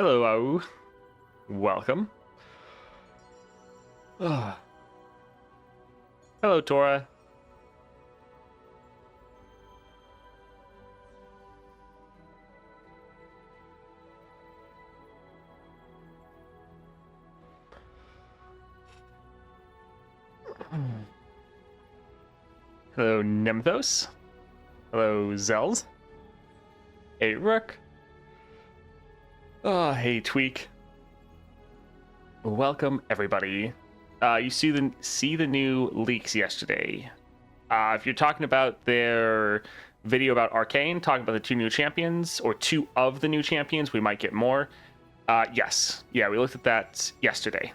Hello, welcome. Ah. Hello, Tora. Hello, Nemthos. Hello, Zells. Hey, Rook. Oh, hey, Tweak. Welcome, everybody. You see the new leaks yesterday. If you're talking about their video about Arcane, talking about the two new champions, or two of the new champions, we might get more. Yes. Yeah, we looked at that yesterday.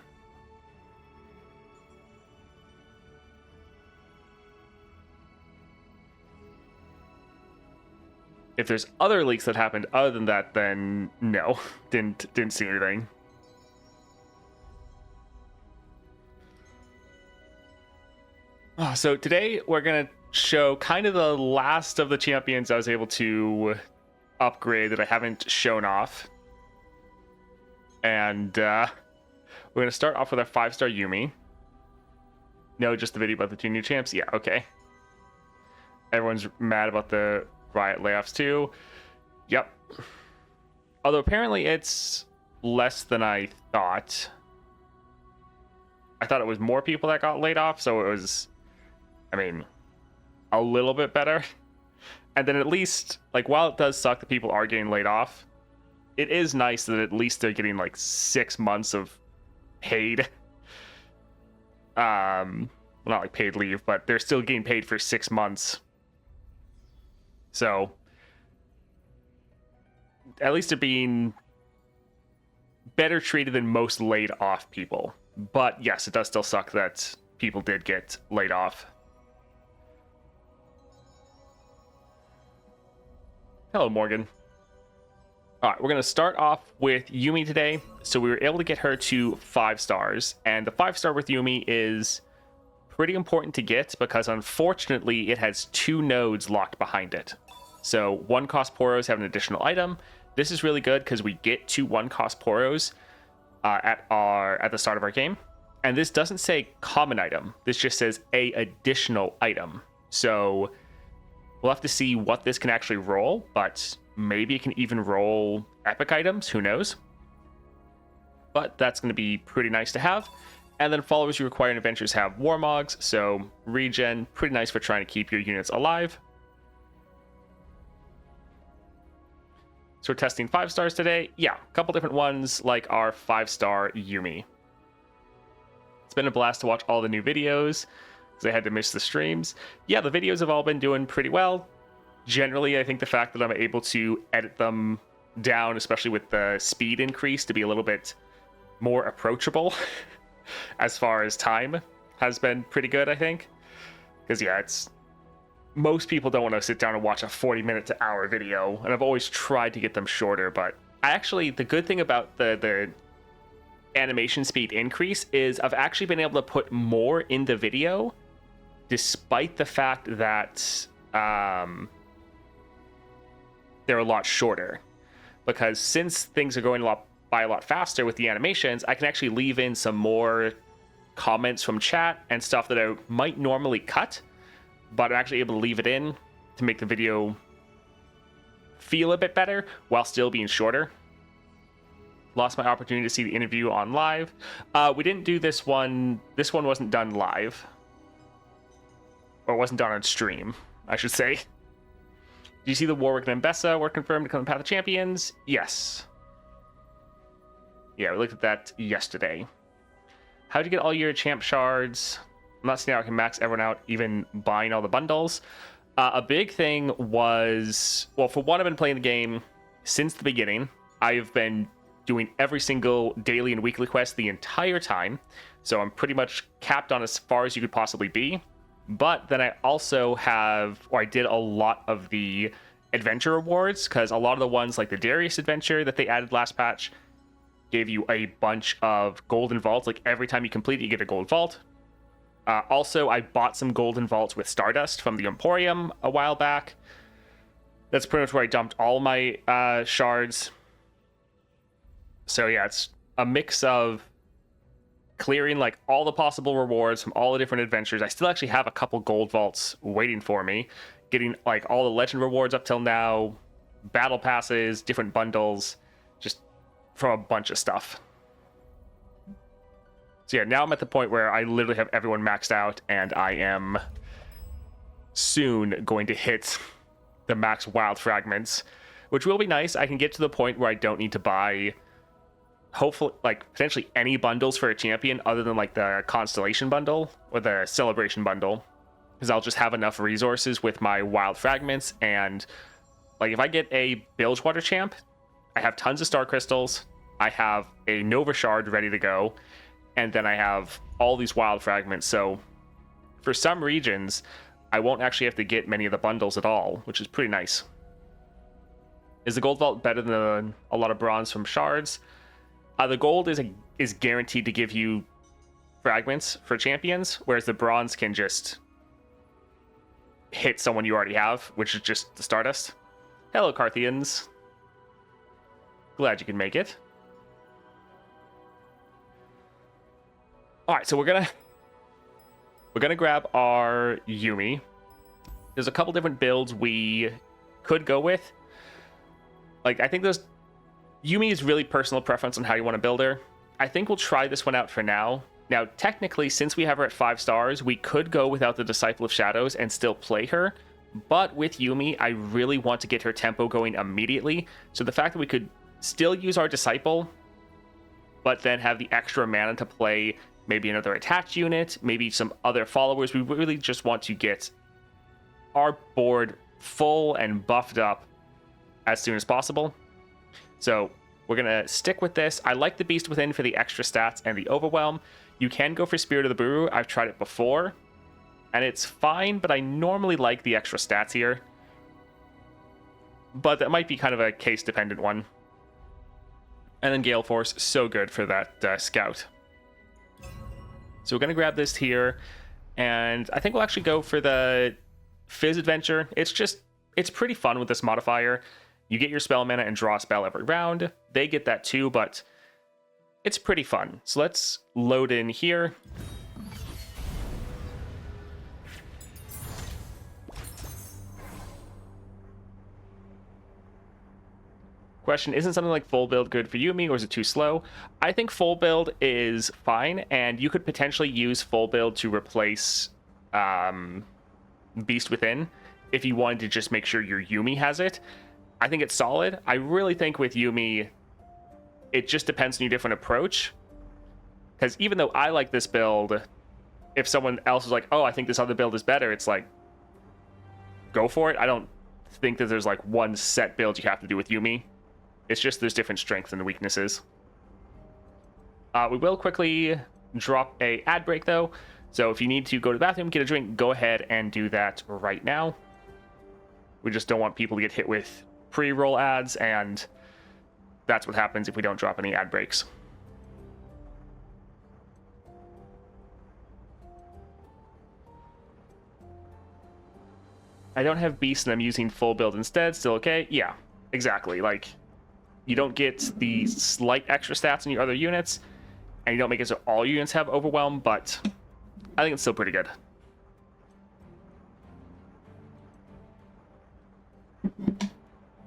If there's other leaks that happened other than that, then no, didn't see anything. So today we're gonna show kind of the last of the champions I was able to upgrade that I haven't shown off, and we're gonna start off with our 5-star Yuumi. No, just the video about the two new champs. Yeah, okay. Everyone's mad about the Riot layoffs too. Yep. Although apparently it's less than I thought. I thought it was more people that got laid off, so it was, I mean, a little bit better. And then at least, like, while it does suck that people are getting laid off, it is nice that at least they're getting like 6 months of paid. Well, not like paid leave, but they're still getting paid for 6 months. So, at least they're being better treated than most laid off people. But yes, it does still suck that people did get laid off. Hello, Morgan. All right, we're going to start off with Yuumi today. So we were able to get her to 5 stars. And the 5-star with Yuumi is pretty important to get because unfortunately it has 2 nodes locked behind it. So 1 cost Poros have an additional item. This is really good because we get 2 1 cost Poros at the start of our game. And this doesn't say common item. This just says a additional item. So we'll have to see what this can actually roll, but maybe it can even roll epic items. Who knows? But that's going to be pretty nice to have. And then followers you require in adventures have Warmogs, so regen, pretty nice for trying to keep your units alive. So we're testing 5 stars today. Yeah, a couple different ones like our 5-star Yuumi. It's been a blast to watch all the new videos because I had to miss the streams. Yeah, the videos have all been doing pretty well. Generally, I think the fact that I'm able to edit them down, especially with the speed increase, to be a little bit more approachable as far as time, has been pretty good, I think. Because yeah, most people don't want to sit down and watch a 40-minute to hour video, and I've always tried to get them shorter, but the good thing about the animation speed increase is I've actually been able to put more in the video despite the fact that they're a lot shorter, because since things are going by a lot faster with the animations, I can actually leave in some more comments from chat and stuff that I might normally cut, but I'm actually able to leave it in to make the video feel a bit better while still being shorter. Lost my opportunity to see the interview on live. We didn't do this one. This one wasn't done live. Or wasn't done on stream, I should say. Do you see the Warwick and Mbessa were confirmed to come to Path of Champions? Yes. Yeah, we looked at that yesterday. How'd you get all your champ shards? I'm not seeing how I can max everyone out, even buying all the bundles. A big thing was, well, for one, I've been playing the game since the beginning. I've been doing every single daily and weekly quest the entire time, so I'm pretty much capped on as far as you could possibly be. But then I also I did a lot of the adventure rewards, because a lot of the ones like the Darius adventure that they added last patch gave you a bunch of golden vaults. Like every time you complete it, you get a gold vault. Also, I bought some golden vaults with Stardust from the Emporium a while back. That's pretty much where I dumped all my shards. So yeah, it's a mix of clearing like all the possible rewards from all the different adventures. I still actually have a couple gold vaults waiting for me, getting like all the legend rewards up till now, battle passes, different bundles, just from a bunch of stuff. So yeah, now I'm at the point where I literally have everyone maxed out, and I am soon going to hit the max wild fragments, which will be nice. I can get to the point where I don't need to buy, hopefully, like potentially any bundles for a champion other than like the Constellation bundle or the Celebration bundle, because I'll just have enough resources with my wild fragments. And like if I get a Bilgewater champ, I have tons of star crystals, I have a Nova shard ready to go, and then I have all these wild fragments. So for some regions, I won't actually have to get many of the bundles at all, which is pretty nice. Is the gold vault better than a lot of bronze from shards? The gold is guaranteed to give you fragments for champions, whereas the bronze can just hit someone you already have, which is just the Stardust. Hello, Carthians. Glad you can make it. All right, so we're gonna grab our Yuumi. There's a couple different builds we could go with. Like, I think Yuumi is really personal preference on how you want to build her. I think we'll try this one out for now. Now, technically, since we have her at 5 stars, we could go without the Disciple of Shadows and still play her. But with Yuumi, I really want to get her tempo going immediately. So the fact that we could still use our Disciple, but then have the extra mana to play maybe another attached unit, maybe some other followers. We really just want to get our board full and buffed up as soon as possible. So we're going to stick with this. I like the Beast Within for the extra stats and the Overwhelm. You can go for Spirit of the Buru. I've tried it before, and it's fine, but I normally like the extra stats here. But that might be kind of a case-dependent one. And then Gale Force, so good for that Scout. So we're going to grab this here, and I think we'll actually go for the Fizz Adventure. It's pretty fun with this modifier. You get your spell mana and draw a spell every round. They get that too, but it's pretty fun. So let's load in here. Question, isn't something like full build good for Yuumi, or is it too slow? I think full build is fine, and you could potentially use full build to replace Beast Within if you wanted to just make sure your Yuumi has it. I think it's solid. I really think with Yuumi, it just depends on your different approach. Because even though I like this build, if someone else is like, oh, I think this other build is better, it's like, go for it. I don't think that there's like one set build you have to do with Yuumi. It's just there's different strengths and weaknesses. We will quickly drop a ad break though. So if you need to go to the bathroom, get a drink, go ahead and do that right now. We just don't want people to get hit with pre-roll ads, and that's what happens if we don't drop any ad breaks. I don't have Beast and I'm using full build instead. Still okay? Yeah, exactly. Like, you don't get the slight extra stats in your other units, and you don't make it so all units have Overwhelm, but I think it's still pretty good.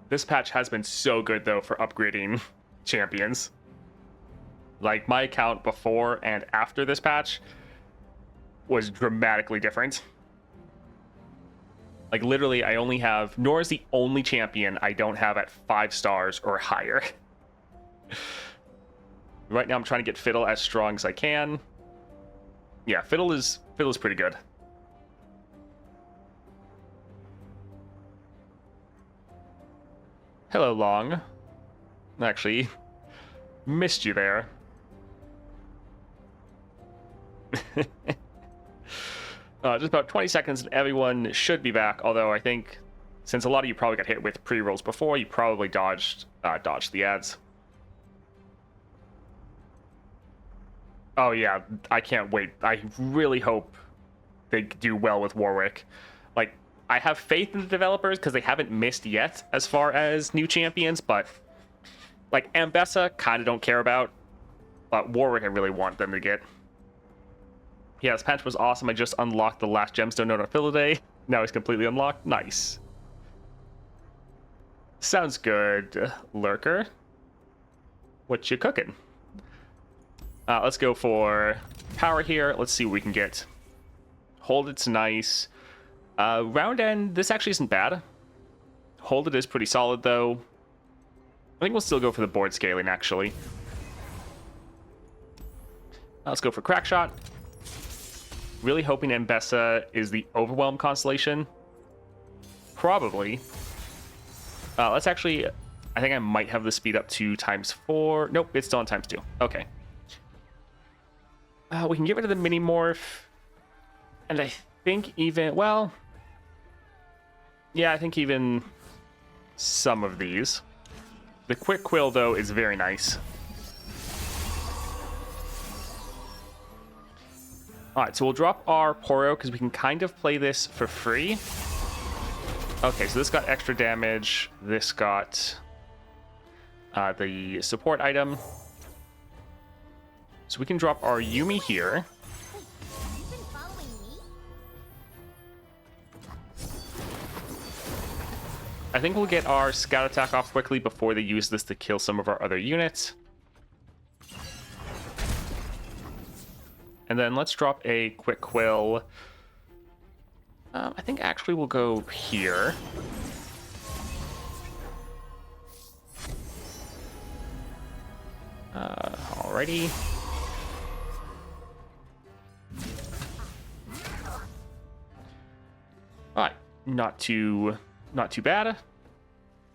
This patch has been so good, though, for upgrading champions. Like, my account before and after this patch was dramatically different. Like, literally, I only have... Nora's the only champion I don't have at 5 stars or higher. Right now, I'm trying to get Fiddle as strong as I can. Yeah, Fiddle is pretty good. Hello, Long. Actually, missed you there. Just about 20 seconds and everyone should be back, although I think since a lot of you probably got hit with pre-rolls before, you probably dodged the ads. Oh yeah, I can't wait. I really hope they do well with Warwick. Like, I have faith in the developers because they haven't missed yet as far as new champions, but Like, Ambessa, kind of don't care about, but Warwick I really want them to get. Yeah, this patch was awesome. I just unlocked the last gemstone node on Philaday. Now he's completely unlocked. Nice. Sounds good, Lurker. What you cooking? Let's go for power here. Let's see what we can get. Hold It's nice. Round end, this actually isn't bad. Hold It is pretty solid, though. I think we'll still go for the board scaling, actually. Let's go for Crack Shot. Really hoping Ambessa is the Overwhelm constellation. Probably. Let's actually... I think I might have the speed up to ×4. Nope, it's still on ×2. Okay. We can get rid of the mini morph. And I think even... Well... Yeah, I think even some of these. The Quick Quill, though, is very nice. Alright, so we'll drop our Poro because we can kind of play this for free. Okay, so this got extra damage. This got the support item. So we can drop our Yuumi here. I think we'll get our scout attack off quickly before they use this to kill some of our other units. And then let's drop a Quick Quill. I think actually we'll go here. Alrighty. Alright, not too bad.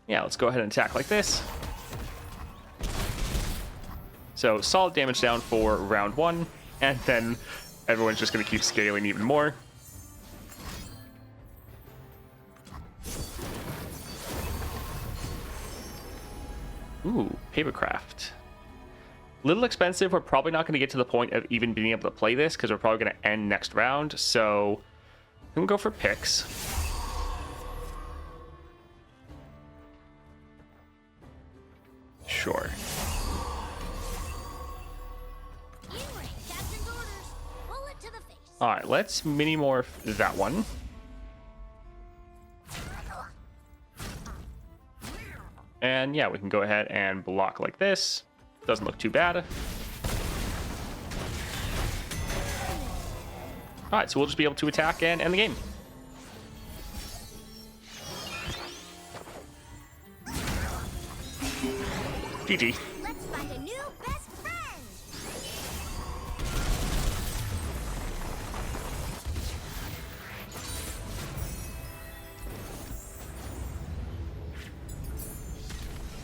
Yeah, let's go ahead and attack like this. So solid damage down for round 1, and then everyone's just going to keep scaling even more. Ooh, Papercraft. Little expensive. We're probably not going to get to the point of even being able to play this because we're probably going to end next round. So we can go for picks. Sure. All right, let's mini morph that one. And yeah, we can go ahead and block like this. Doesn't look too bad. Alright, so we'll just be able to attack and end the game. GG. Let's find a new best friend.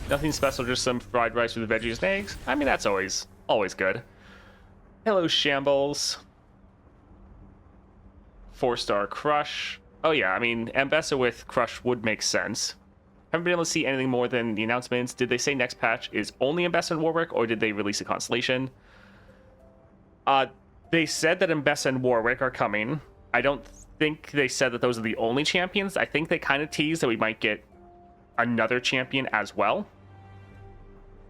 Nothing special, just some fried rice with veggies and eggs. I mean, that's always good. Hello, Shambles. 4-star Crush. Oh yeah, I mean, Ambessa with Crush would make sense. Haven't been able to see anything more than the announcements. Did they say next patch is only Ambessa and Warwick, or did they release a constellation? They said that Ambessa and Warwick are coming. I don't think they said that those are the only champions. I think they kind of teased that we might get another champion as well.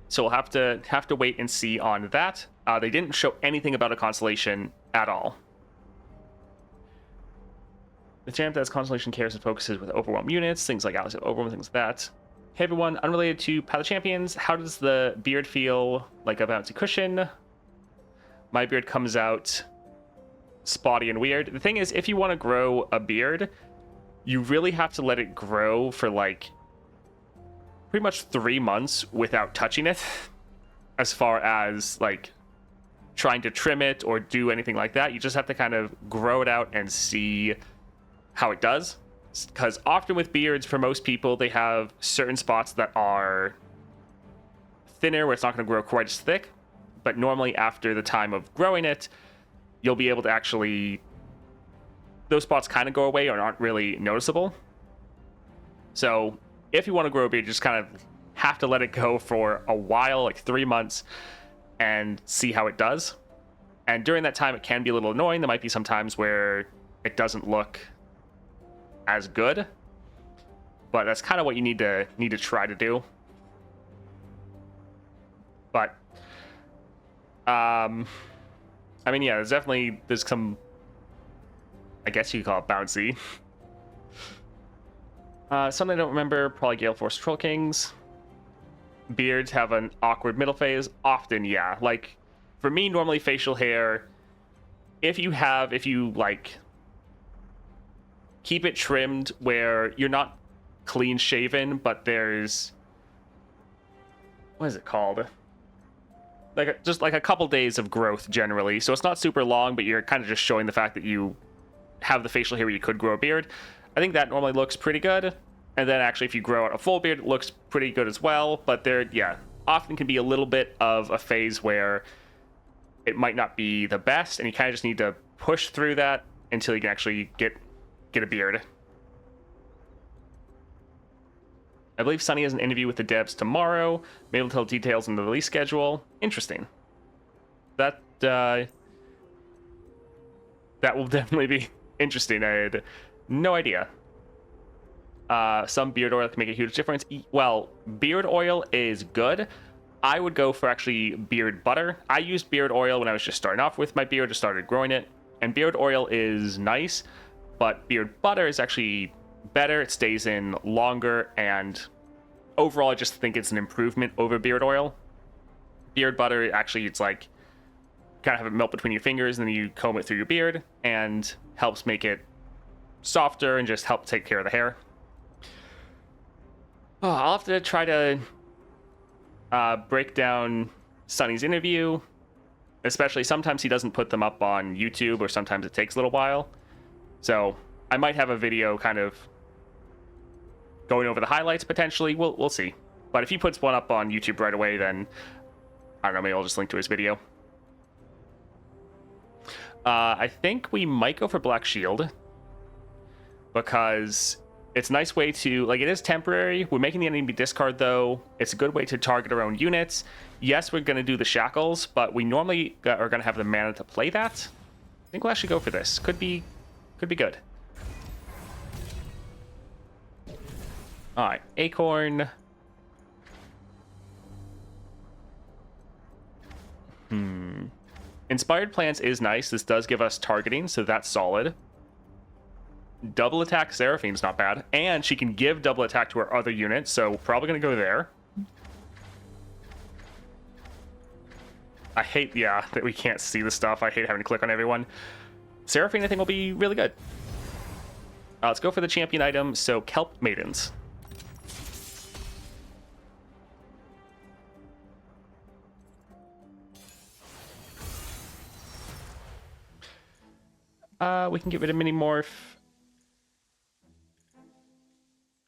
So we'll have to wait and see on that. They didn't show anything about a constellation at all. The champ that has constellation cares and focuses with overwhelm units, things like Alex Overwhelm, things like that. Hey everyone, unrelated to Path of Champions, how does the beard feel like a bouncy cushion? My beard comes out spotty and weird. The thing is, if you want to grow a beard, you really have to let it grow for like pretty much 3 months without touching it, as far as like trying to trim it or do anything like that. You just have to kind of grow it out and see how it does, because often with beards, for most people, they have certain spots that are thinner where it's not going to grow quite as thick, but normally after the time of growing it, you'll be able to actually, those spots kind of go away or aren't really noticeable. So if you want to grow a beard, you just kind of have to let it go for a while, like 3 months, and see how it does. And during that time, it can be a little annoying. There might be some times where it doesn't look as good, but that's kind of what you need to try to do. But, I mean, yeah, there's some, I guess you could call it bouncy. Something I don't remember, probably Gale Force Troll Kings. Beards have an awkward middle phase. Often, yeah. Like, for me, normally facial hair, if you like, keep it trimmed where you're not clean shaven, but there's, what is it called? Like, just like a couple days of growth generally. So it's not super long, but you're kind of just showing the fact that you have the facial hair where you could grow a beard. I think that normally looks pretty good. And then actually, if you grow out a full beard, it looks pretty good as well. But there, yeah, often can be a little bit of a phase where it might not be the best, and you kind of just need to push through that until you can actually get a beard. I believe Sunny has an interview with the devs tomorrow. Maybe tell details on the release schedule. Interesting. That will definitely be interesting. I had no idea. Some beard oil can make a huge difference. Well, beard oil is good. I would go for actually beard butter. I used beard oil when I was just starting off with my beard, just started growing it. And beard oil is nice, but beard butter is actually better. It stays in longer, and overall, I just think it's an improvement over beard oil. Beard butter, actually, it's like kind of have it melt between your fingers, and then you comb it through your beard, and helps make it softer and just help take care of the hair. Oh, I'll have to try to break down Sunny's interview, especially sometimes he doesn't put them up on YouTube, or sometimes it takes a little while. So I might have a video kind of going over the highlights potentially. We'll see. But if he puts one up on YouTube right away, then I don't know, maybe I'll just link to his video. I think we might go for Black Shield, because it's a nice way to, like, it is temporary. We're making the enemy discard, though. It's a good way to target our own units. Yes, we're going to do the shackles, but we normally are going to have the mana to play that. I think we'll actually go for this. Could be good. All right, Acorn. Inspired Plants is nice. This does give us targeting, so that's solid. Double attack Seraphine's not bad. And she can give double attack to her other units, so probably going to go there. I hate, yeah, that we can't see the stuff. I hate having to click on everyone. Seraphine, I think, will be really good. Let's go for the champion item, so Kelp Maidens. We can get rid of Minimorph.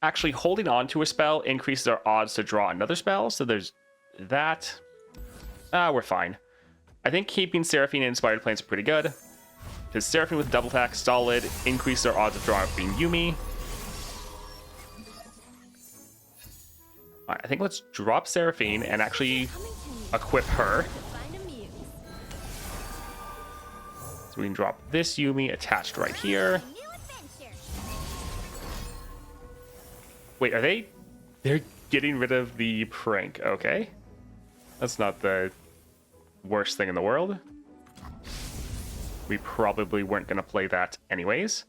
Actually, holding on to a spell increases our odds to draw another spell, so there's that. We're fine. I think keeping Seraphine and Inspired Plants are pretty good, because Seraphine with double attack, solid, increases our odds of drawing being Yuumi. Alright, I think let's drop Seraphine and actually equip her. So we can drop this Yuumi attached right here. Wait, are they? They're getting rid of the prank. Okay. That's not the worst thing in the world. We probably weren't going to play that anyways.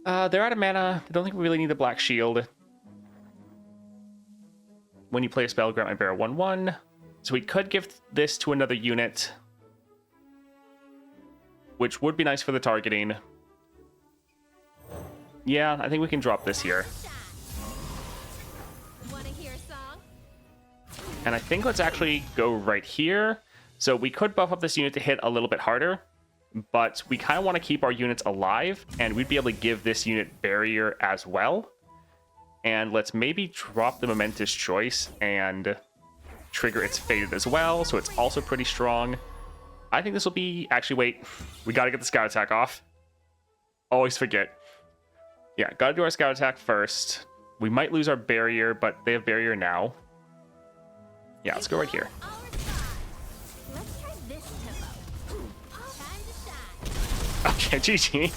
They're out of mana. I don't think we really need the Black Shield. When you play a spell, grant my bearer 1/1. So we could give this to another unit, which would be nice for the targeting. Yeah, I think we can drop this here. And I think let's actually go right here. So we could buff up this unit to hit a little bit harder, but we kind of want to keep our units alive, and we'd be able to give this unit barrier as well. And let's maybe drop the Momentous Choice and trigger its Faded as well, so it's also pretty strong. I think this will be... Actually, wait. We got to get the Scout Attack off. Always forget. Yeah, got to do our Scout Attack first. We might lose our barrier, but they have barrier now. Yeah, let's go right here. Okay, GG.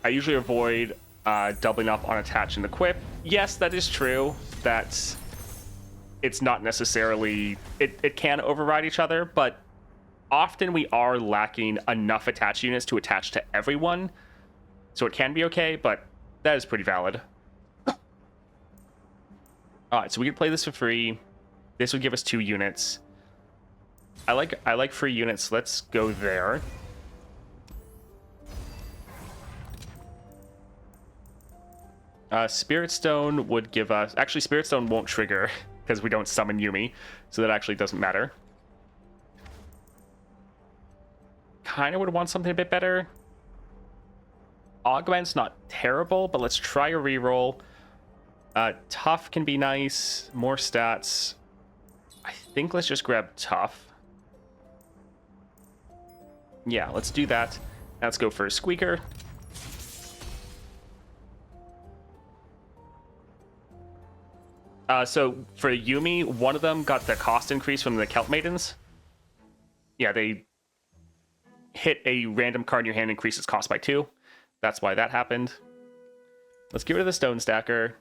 I usually avoid doubling up on attach and equip. Yes, that is true. That it's not necessarily... It can override each other, but often we are lacking enough attach units to attach to everyone. So it can be okay, but that is pretty valid. Alright, so we can play this for free. This would give us 2 units. I like free units. Let's go there. Spirit Stone would give us... Actually, Spirit Stone won't trigger because we don't summon Yuumi, so that actually doesn't matter. Kind of would want something a bit better. Augment's not terrible, but let's try a reroll. Tough can be nice. More stats. I think let's just grab Tough. Yeah, let's do that. Let's go for a Squeaker. So for Yuumi, one of them got the cost increase from the Kelp Maidens. Yeah, they hit a random card in your hand, increase its cost by 2. That's why that happened. Let's get rid of the Stone Stacker.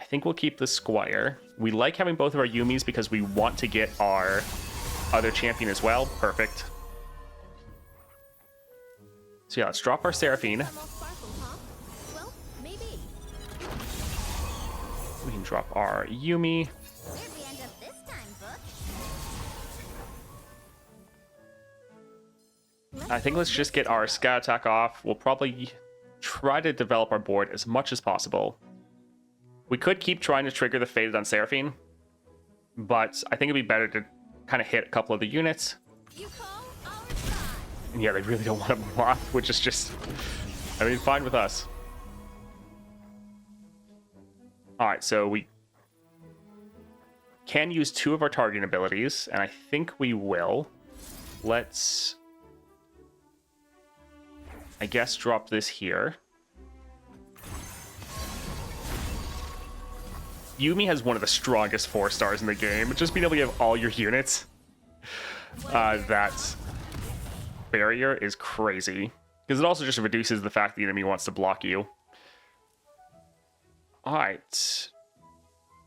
I think we'll keep the Squire. We like having both of our Yuumis because we want to get our other champion as well. Perfect. So yeah, let's drop our Seraphine. Well, maybe. We can drop our Yuumi. Where'd we end up this time, Book? I think let's just get our Scout Attack off. We'll probably try to develop our board as much as possible. We could keep trying to trigger the Faded on Seraphine, but I think it'd be better to kind of hit a couple of the units. You call, I'll respond. And yeah, they really don't want to move off, which is just, I mean, fine with us. Alright, so we can use 2 of our targeting abilities, and I think we will. Let's, I guess, drop this here. Yuumi has one of the strongest 4-stars in the game. Just being able to have all your units, that barrier is crazy. Because it also just reduces the fact the enemy wants to block you. Alright.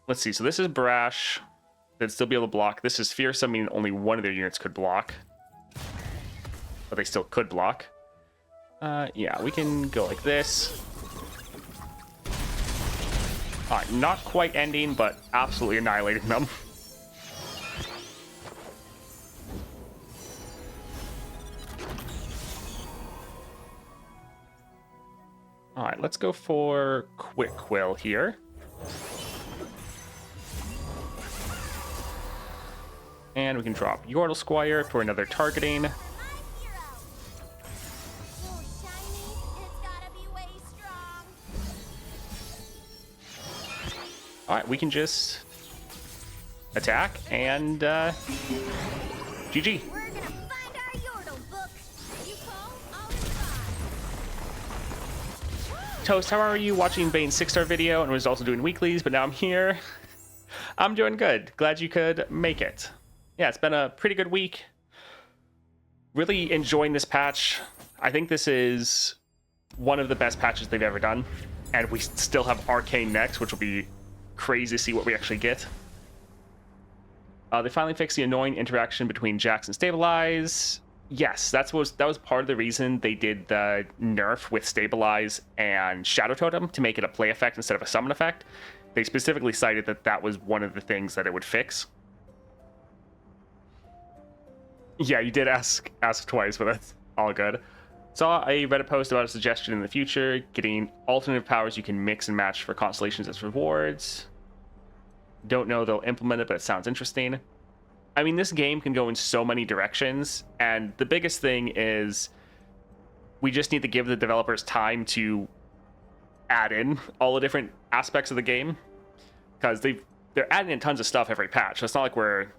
Let's see. So this is Brash. They'd still be able to block. This is Fearsome, meaning only one of their units could block. But they still could block. Yeah, we can go like this. Alright, not quite ending, but absolutely annihilating them. Alright, let's go for Quick Quill here. And we can drop Yordle Squire for another targeting. My hero. So shiny, it's gotta be way strong. Alright, we can just attack and GG. We're gonna find our Yordle book. You call, I'll respond. Toast, how are you? Watching Bane's 6-star video and was also doing weeklies, but now I'm here. I'm doing good. Glad you could make it. Yeah, it's been a pretty good week. Really enjoying this patch. I think this is one of the best patches they've ever done. And we still have Arcane next, which will be crazy to see what we actually get. They finally fixed the annoying interaction between Jax and Stabilize. Yes, that was part of the reason they did the nerf with Stabilize and Shadow Totem to make it a play effect instead of a summon effect. They specifically cited that that was one of the things that it would fix. Yeah, you did ask twice, but that's all good. Saw a Reddit post about a suggestion in the future, getting alternative powers you can mix and match for constellations as rewards. Don't know they'll implement it, but it sounds interesting. I mean, this game can go in so many directions, and the biggest thing is we just need to give the developers time to add in all the different aspects of the game, because they're adding in tons of stuff every patch. So it's not like we're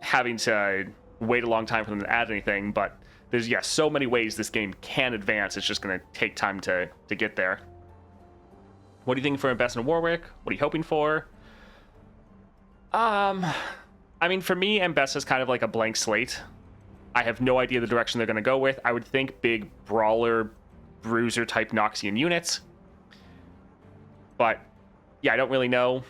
having to wait a long time for them to add anything, but there's so many ways this game can advance. It's just going to take time to get there. What do you think for Best in Warwick? What are you hoping for? I mean, for me, Ambessa is kind of like a blank slate. I have no idea the direction they're going to go with. I would think big brawler bruiser type Noxian units. But yeah, I don't really know,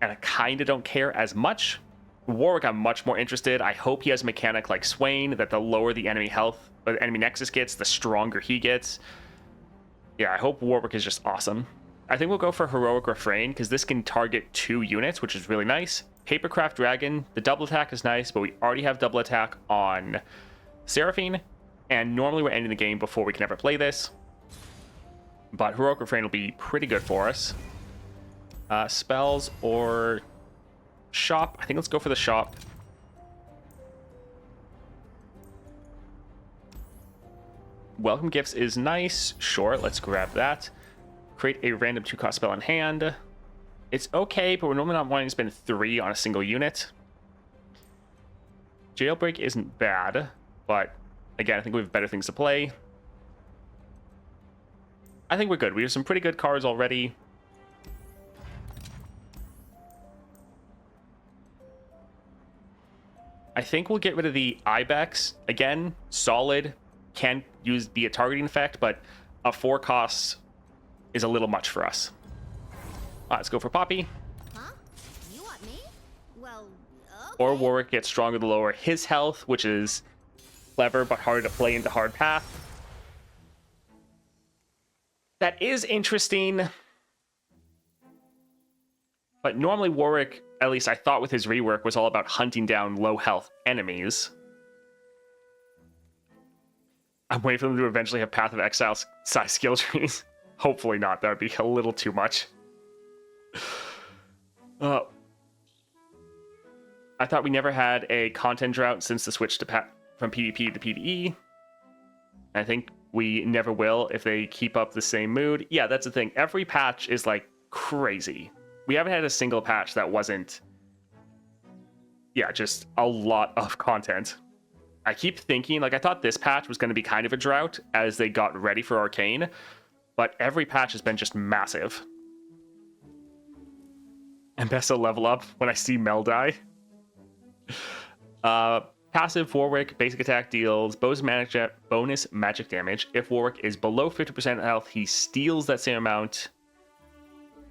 and I kind of don't care as much. Warwick, I'm much more interested. I hope he has a mechanic like Swain, that the lower the enemy health, or the enemy nexus gets, the stronger he gets. Yeah, I hope Warwick is just awesome. I think we'll go for Heroic Refrain, because this can target 2 units, which is really nice. Papercraft Dragon, the double attack is nice, but we already have double attack on Seraphine, and normally we're ending the game before we can ever play this. But Heroic Refrain will be pretty good for us. Spells or shop? I think let's go for the shop. Welcome gifts is nice. Sure, let's grab that. Create a random 2-cost spell in hand. It's okay, but we're normally not wanting to spend 3 on a single unit. Jailbreak isn't bad, but again, I think we have better things to play. I think we're good. We have some pretty good cards already. I think we'll get rid of the Ibex. Again, solid. Can be a targeting effect, but a 4 cost is a little much for us. Let's go for Poppy. Huh? You want me? Well, okay. Or Warwick gets stronger the lower his health, which is clever but hard to play into hard path. That is interesting. But normally Warwick, at least I thought with his rework, was all about hunting down low health enemies. I'm waiting for them to eventually have Path of Exile size skill trees. Hopefully not. That would be a little too much. I thought we never had a content drought since the switch to from PvP to PvE. I think we never will if they keep up the same mood. Yeah, that's the thing. Every patch is like crazy. We haven't had a single patch that wasn't, yeah, just a lot of content. I keep thinking, like, I thought this patch was going to be kind of a drought as they got ready for Arcane, but every patch has been just massive. And best to level up when I see Mel die. Passive Warwick, basic attack deals bonus magic damage. If Warwick is below 50% health, he steals that same amount.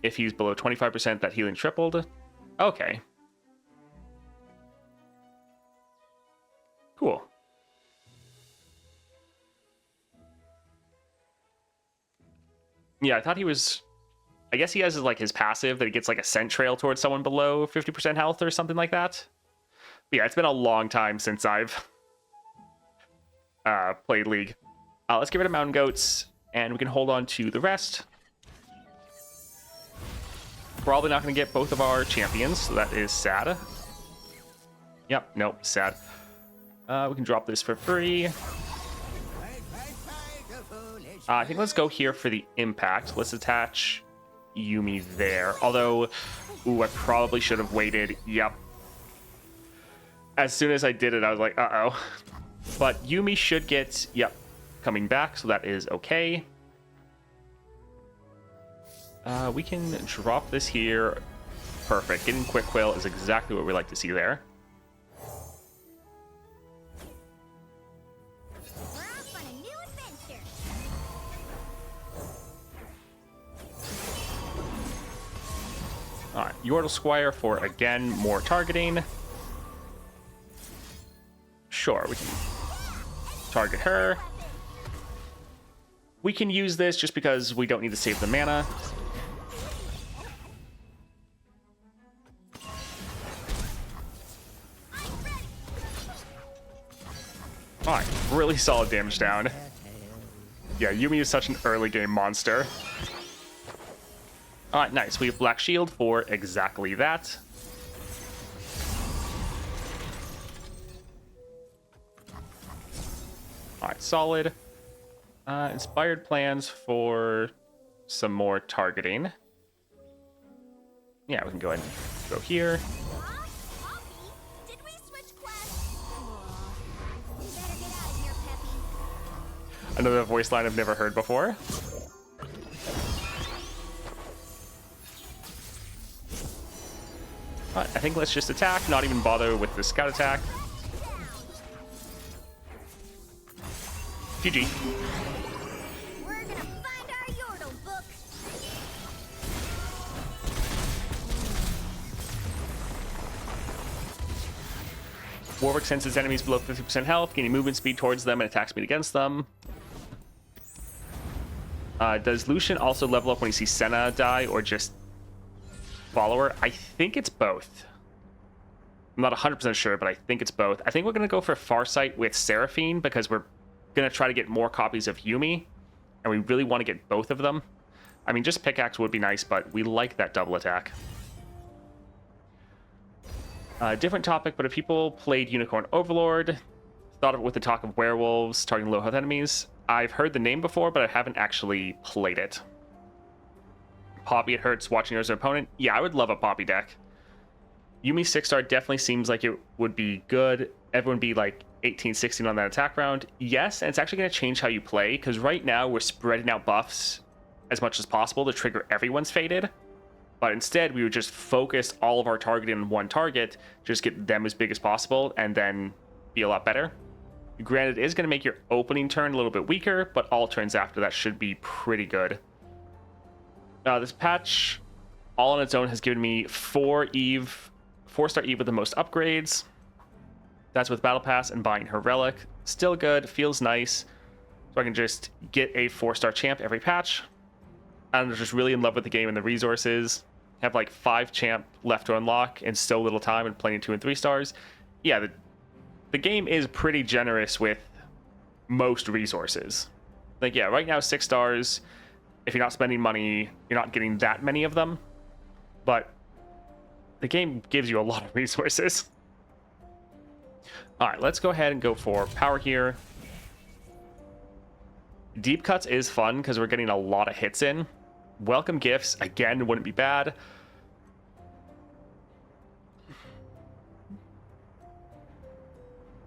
If he's below 25%, that healing tripled. Okay. Cool. Yeah, I thought he was... I guess he has like his passive that he gets like a scent trail towards someone below 50% health or something like that. But yeah, it's been a long time since I've played League. Let's get rid of Mountain Goats, and we can hold on to the rest. Probably not going to get both of our champions, so that is sad. Yep, nope, sad. We can drop this for free. I think let's go here for the impact. Let's attach Yuumi there. Although, ooh, I probably should have waited. Yep. As soon as I did it, I was like, uh-oh. But Yuumi should get, yep, coming back, so that is okay. We can drop this here. Perfect. Getting Quick Quill is exactly what we like to see there. We're off on a new adventure. Alright, Yordle Squire for, again, more targeting. Sure, we can target her. We can use this just because we don't need to save the mana. Alright, really solid damage down. Yeah, Yuumi is such an early game monster. Alright, nice. We have Black Shield for exactly that. Alright, solid. Inspired plans for some more targeting. Yeah, we can go ahead and go here. Poppy, did we switch quests? You better get out of here, Peppy. Another voice line I've never heard before. Alright, I think let's just attack, not even bother with the scout attack. GG. We're gonna Warwick senses enemies below 50% health, gaining movement speed towards them and attack speed against them. Does Lucian also level up when you see Senna die, or just follower? I think it's both. I'm not 100% sure, but I think it's both. I think we're going to go for Farsight with Seraphine because we're going to try to get more copies of Yuumi, and we really want to get both of them. I mean, just Pickaxe would be nice, but we like that double attack. Different topic, but if people played Unicorn Overlord, thought of it with the talk of werewolves targeting low health enemies, I've heard the name before, but I haven't actually played it. Poppy, it hurts watching you as an opponent. Yeah, I would love a Poppy deck. Yuumi 6-star definitely seems like it would be good. Everyone be like 18, 16 on that attack round. Yes, and it's actually going to change how you play, because right now we're spreading out buffs as much as possible to trigger everyone's faded. But instead, we would just focus all of our targeting on one target, just get them as big as possible, and then be a lot better. Granted, it is going to make your opening turn a little bit weaker, but all turns after that should be pretty good. This patch, all on its own, has given me 4-star Eve with the most upgrades. That's with Battle Pass and buying her relic. Still good, feels nice. So I can just get a 4-star champ every patch. I'm just really in love with the game and the resources. Have like 5 champ left to unlock and still little time and plenty of 2 and 3 stars. Yeah, the game is pretty generous with most resources. Like, yeah, right now 6 stars. If you're not spending money, you're not getting that many of them. But the game gives you a lot of resources. All right, let's go ahead and go for power here. Deep cuts is fun because we're getting a lot of hits in. Welcome gifts, again, wouldn't be bad.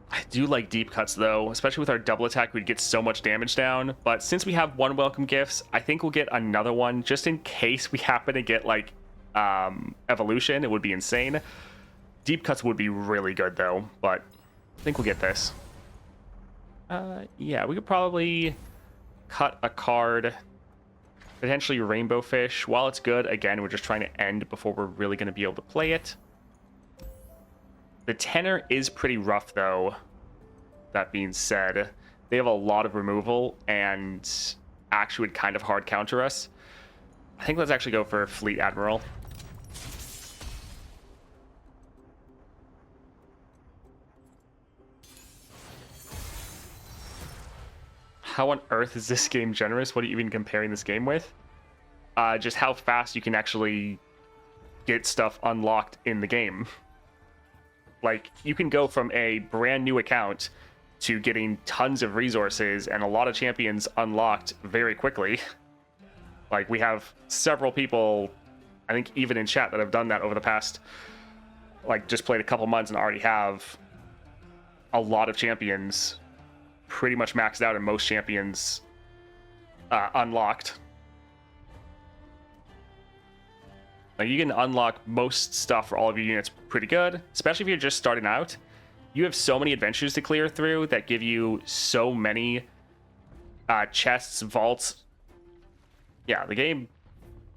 I do like deep cuts, though, especially with our double attack. We'd get so much damage down. But since we have 1 welcome gifts, I think we'll get another one just in case we happen to get, like, evolution. It would be insane. Deep cuts would be really good, though, but I think we'll get this. Yeah, we could probably cut a card, potentially Rainbow Fish. While it's good, again, we're just trying to end before we're really going to be able to play it. The tenor is pretty rough, though. That being said, they have a lot of removal and actually would kind of hard counter us. I think let's actually go for Fleet Admiral. How on earth is this game generous? What are you even comparing this game with? Just how fast you can actually get stuff unlocked in the game. Like, you can go from a brand new account to getting tons of resources and a lot of champions unlocked very quickly. Like, we have several people, I think even in chat, that have done that over the past, like, just played a couple months and already have a lot of champions pretty much maxed out and most champions unlocked. Like, you can unlock most stuff for all of your units pretty good, especially if you're just starting out. You have so many adventures to clear through that give you so many chests, vaults. Yeah, the game,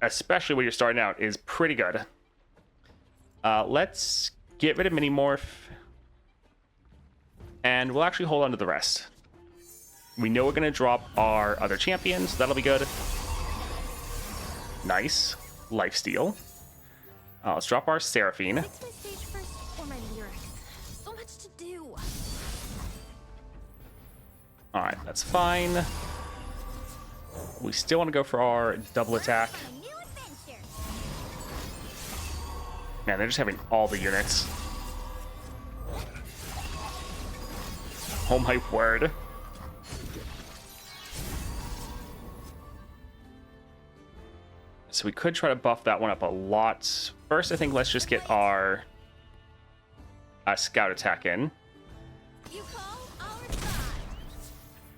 especially when you're starting out, is pretty good. Let's get rid of Minimorph, and we'll actually hold on to the rest. We know we're going to drop our other champions. That'll be good. Nice. Lifesteal. Let's drop our Seraphine. It's my stage first or my lyrics. So much to do. Alright, that's fine. We still want to go for our double attack. A new adventure. Man, they're just having all the units. Oh my word. So we could try to buff that one up a lot. First, I think let's just get our scout attack in. You call our side.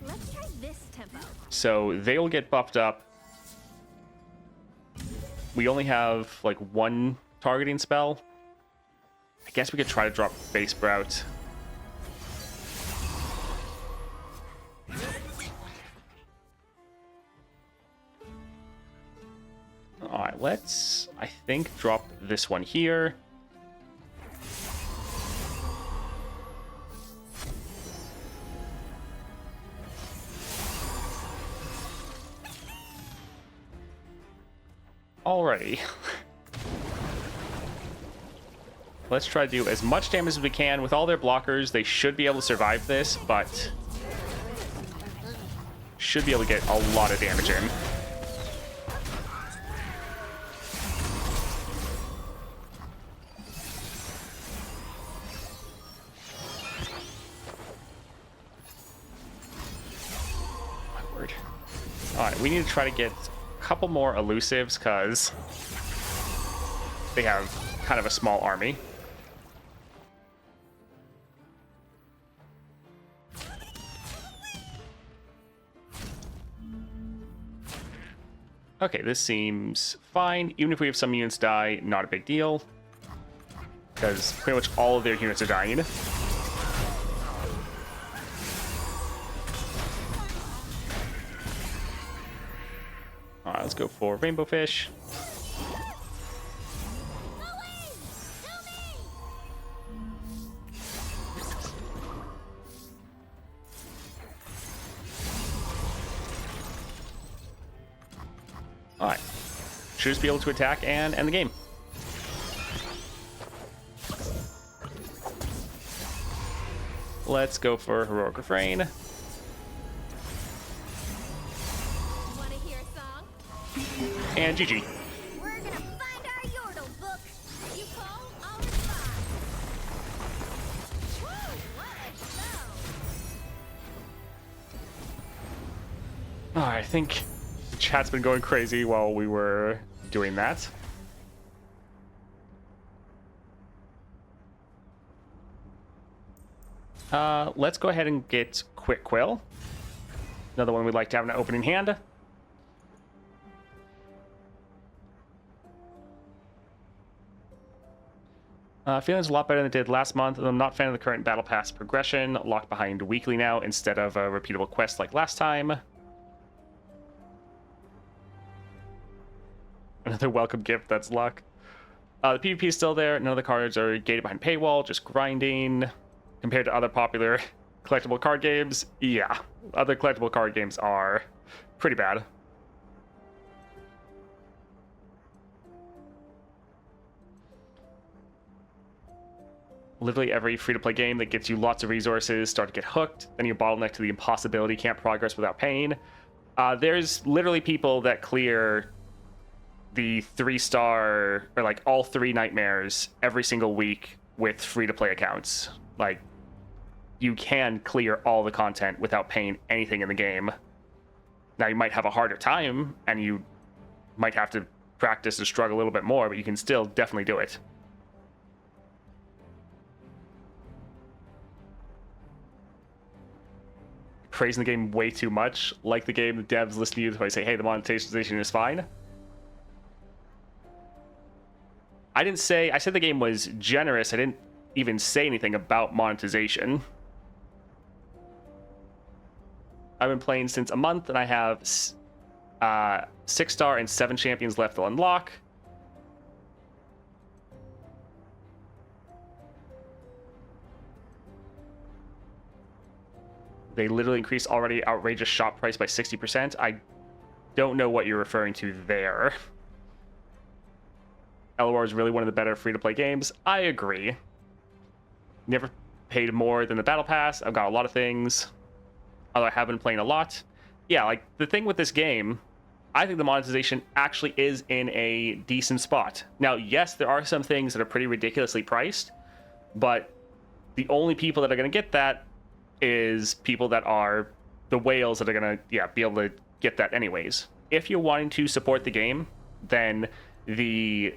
Let's try this tempo. So they will get buffed up. We only have like 1 targeting spell. I guess we could try to drop Base Sprout. Alright, let's, I think, drop this one here. Alrighty. Let's try to do as much damage as we can. With all their blockers, they should be able to survive this, but should be able to get a lot of damage in. My word. Alright, we need to try to get a couple more elusives, because they have kind of a small army. Okay, this seems fine. Even if we have some units die, not a big deal. Because pretty much all of their units are dying. Alright, let's go for Rainbow Fish. Alright. Should just be able to attack and end the game. Let's go for Heroic Refrain. Wanna hear a song? And GG. We're gonna find our Yordle book. You call, I'll respond. Woo, what a show. Alright, I think the chat's been going crazy while we were doing that. Let's go ahead and get Quick Quill. Another one we'd like to have in an opening hand. Feeling's a lot better than it did last month. I'm not a fan of the current Battle Pass progression. Locked behind weekly now instead of a repeatable quest like last time. Another welcome gift, that's luck. The PvP is still there. None of the cards are gated behind paywall, just grinding. Compared to other popular collectible card games, yeah. Other collectible card games are pretty bad. Literally every free-to-play game that gets you lots of resources start to get hooked. Then you bottleneck to the impossibility, can't progress without pain. There's literally people that clear the 3-star, or like all 3 nightmares every single week with free-to-play accounts. Like, you can clear all the content without paying anything in the game. Now, you might have a harder time, and you might have to practice and struggle a little bit more, but you can still definitely do it. Praising the game way too much. Like the game, the devs listen to you if I say, hey, the monetization is fine. I said the game was generous. I didn't even say anything about monetization. I've been playing since a month, and I have 6-star and 7 champions left to unlock. They literally increased already outrageous shop price by 60%. I don't know what you're referring to there. LOR is really one of the better free-to-play games. I agree. Never paid more than the Battle Pass. I've got a lot of things. Although I have been playing a lot. Yeah, like, the thing with this game, I think the monetization actually is in a decent spot. Now, yes, there are some things that are pretty ridiculously priced, but the only people that are going to get that is people that are the whales that are going to, be able to get that anyways. If you're wanting to support the game, then the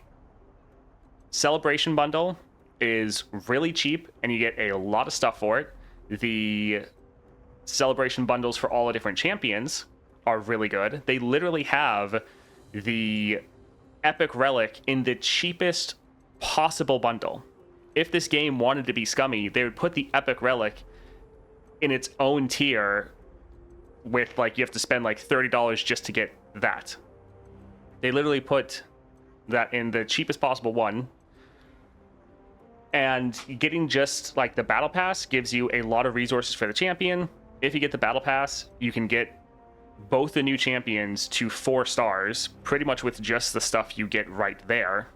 Celebration Bundle is really cheap, and you get a lot of stuff for it. The Celebration Bundles for all the different champions are really good. They literally have the Epic Relic in the cheapest possible bundle. If this game wanted to be scummy, they would put the Epic Relic in its own tier with, like, you have to spend like $30 just to get that. They literally put that in the cheapest possible one. And getting just like the Battle Pass gives you a lot of resources for the champion. If you get the Battle Pass, you can get both the new champions to 4 stars, pretty much with just the stuff you get right there.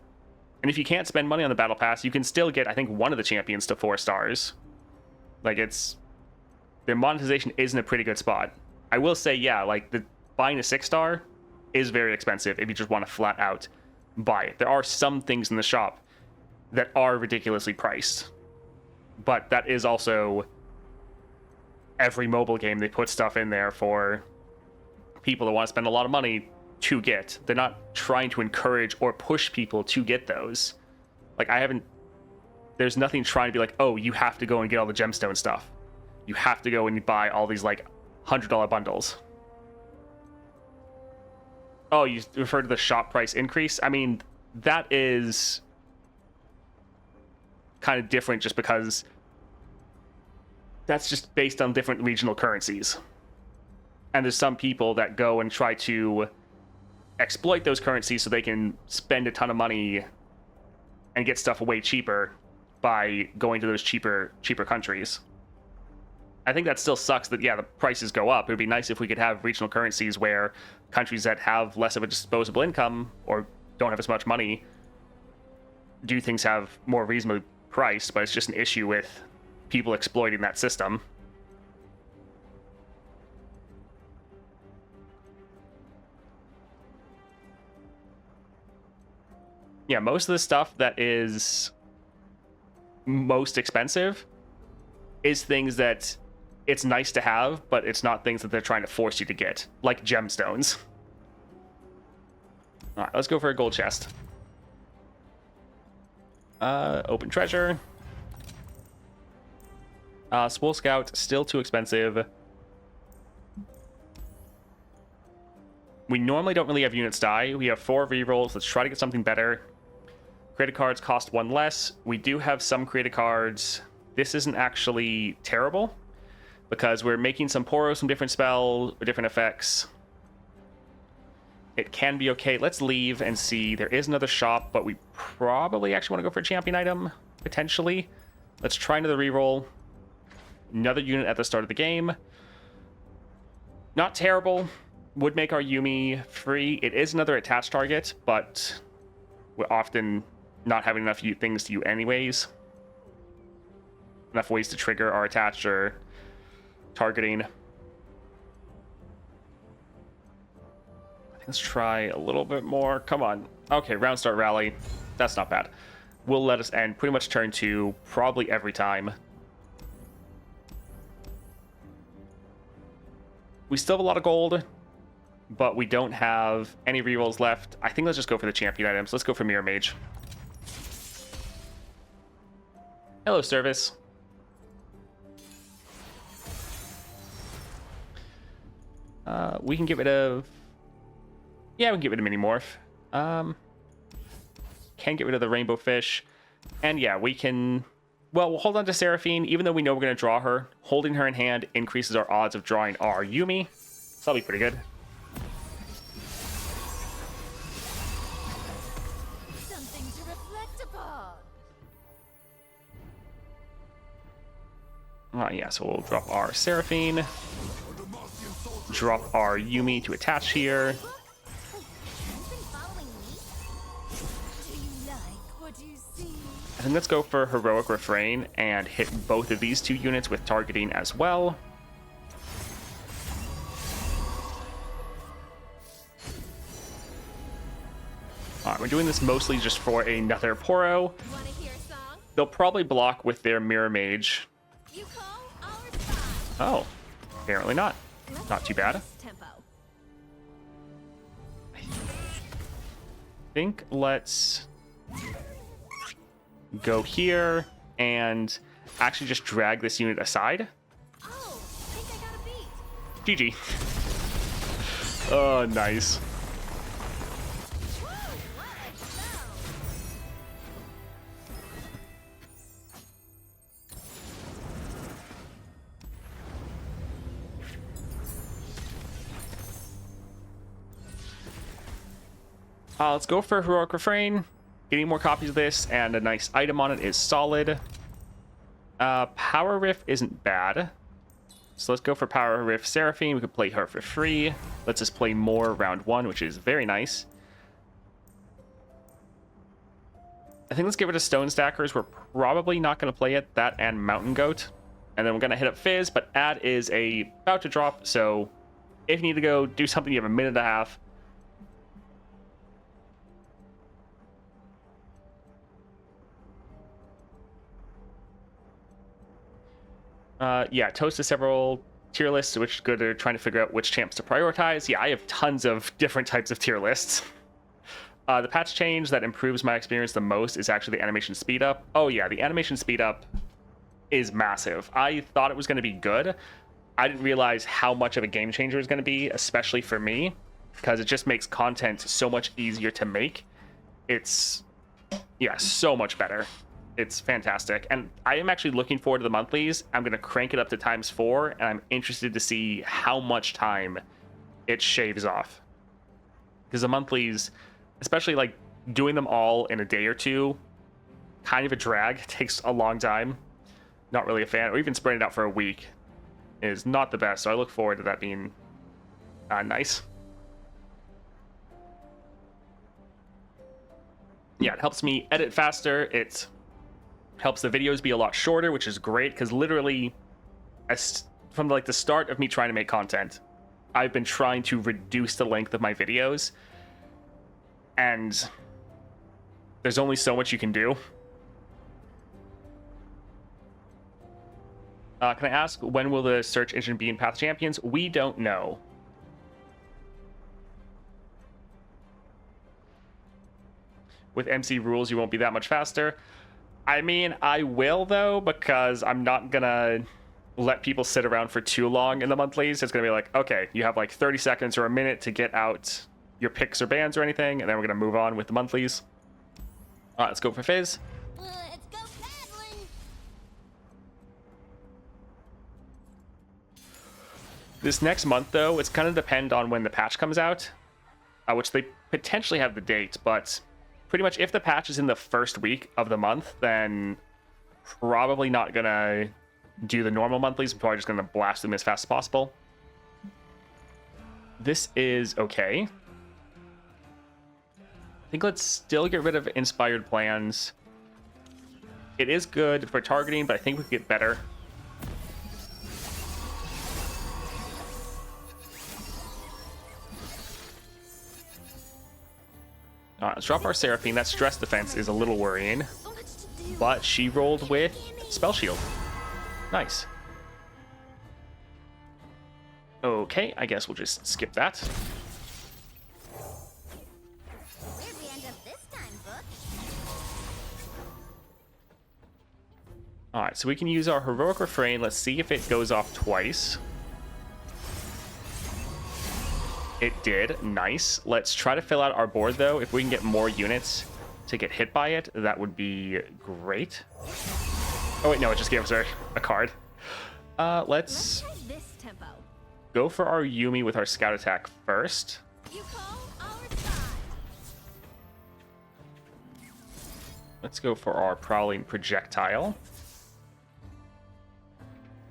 And if you can't spend money on the battle pass, you can still get, I think, one of the champions to 4 stars. Like, it's... their monetization is in a pretty good spot. I will say, yeah, like, buying a 6-star is very expensive if you just want to flat out buy it. There are some things in the shop that are ridiculously priced. But that is also... every mobile game, they put stuff in there for people that want to spend a lot of money to get. They're not trying to encourage or push people to get those. Like, there's nothing trying to be like, oh, you have to go and get all the gemstone stuff. You have to go and buy all these, like, $100 bundles. Oh, you refer to the shop price increase? I mean, that is kind of different just because that's just based on different regional currencies. And there's some people that go and try to exploit those currencies so they can spend a ton of money and get stuff way cheaper by going to those cheaper countries. I think that still sucks that, yeah, the prices go up. It would be nice if we could have regional currencies where countries that have less of a disposable income or don't have as much money do things have more reasonably priced, but it's just an issue with people exploiting that system. Yeah, most of the stuff that is most expensive is things that it's nice to have, but it's not things that they're trying to force you to get, like gemstones. All right, let's go for a gold chest. Open treasure. Swole Scout, still too expensive. We normally don't really have units die. We have 4 rerolls. Let's try to get something better. Created cards cost 1 less. We do have some created cards. This isn't actually terrible because we're making some Poro, some different spells, or different effects. It can be okay. Let's leave and see. There is another shop, but we probably actually want to go for a champion item, potentially. Let's try another reroll. Another unit at the start of the game. Not terrible. Would make our Yuumi free. It is another attached target, but we're often not having enough things to you anyways. Enough ways to trigger our attached or targeting. Let's try a little bit more. Come on. Okay, round start rally. That's not bad. Will let us end pretty much turn 2 probably every time. We still have a lot of gold, but we don't have any rerolls left. I think let's just go for the champion items. Let's go for Mirror Mage. Hello, service. We can get rid of... yeah, we can get rid of Minimorph. Can get rid of the Rainbow Fish. And yeah, we can... well, we'll hold on to Seraphine. Even though we know we're going to draw her, holding her in hand increases our odds of drawing our Yuumi. So that'll be pretty good. Something to reflect upon. Alright, yeah, so we'll drop our Seraphine. Drop our Yuumi to attach here. Anything following me? Do you like what you see? I think let's go for Heroic Refrain and hit both of these 2 units with targeting as well. Alright, we're doing this mostly just for another Poro. Wanna hear a song? They'll probably block with their Mirror Mage. You call our spot. Oh, apparently not. Let's Not too bad. tempo. I think let's go here and actually just drag this unit aside. Oh, I think I got a beat. GG. Oh, nice. Woo, let's go. Let's go for Heroic Refrain. Getting more copies of this and a nice item on it is solid. Power Riff isn't bad. So let's go for Power Rift Seraphine. We could play her for free. Let's just play more round 1, which is very nice. I think let's get rid of Stone Stackers. We're probably not going to play it. That and Mountain Goat. And then we're going to hit up Fizz, but Ad is about to drop, so if you need to go do something, you have a minute and a half. Yeah, toasted several tier lists, which is good. They're trying to figure out which champs to prioritize. Yeah, I have tons of different types of tier lists. The patch change that improves my experience the most is actually the animation speed up. Oh yeah, the animation speed up is massive. I thought it was going to be good. I didn't realize how much of a game changer it's going to be, especially for me, because it just makes content so much easier to make. It's, yeah, so much better. It's fantastic. And I am actually looking forward to the monthlies. I'm going to crank it up to ×4, and I'm interested to see how much time it shaves off. Because the monthlies, especially like doing them all in a day or two, kind of a drag. It takes a long time. Not really a fan. Or even spreading it out for a week is not the best. So I look forward to that being nice. Yeah, it helps me edit faster. It helps the videos be a lot shorter, which is great because literally, from like the start of me trying to make content, I've been trying to reduce the length of my videos, and there's only so much you can do. Can I ask, when will the search engine be in Path Champions? We don't know. With MC rules, you won't be that much faster. I mean, I will, though, because I'm not gonna let people sit around for too long in the monthlies. It's gonna be like, okay, you have like 30 seconds or a minute to get out your picks or bans or anything, and then we're gonna move on with the monthlies. All right, let's go for Fizz. Let's go paddling. This next month, though, it's gonna depend on when the patch comes out, which they potentially have the date, but pretty much if the patch is in the first week of the month, then probably not gonna do the normal monthlies. I'm probably just gonna blast them as fast as possible. This is okay. I think let's still get rid of Inspired Plans. It is good for targeting, but I think we could get better. Alright, let's drop our Seraphine. That stress defense is a little worrying, but she rolled with Spell Shield. Nice. Okay, I guess we'll just skip that. Where'd we end up this time, book? Alright, so we can use our Heroic Refrain. Let's see if it goes off twice. It did. Nice. Let's try to fill out our board, though. If we can get more units to get hit by it, that would be great. Oh, wait, no, it just gave us a card. Let's Let's try this tempo. go for our Yuumi with our Scout Attack first. You call our side. Let's go for our Prowling Projectile.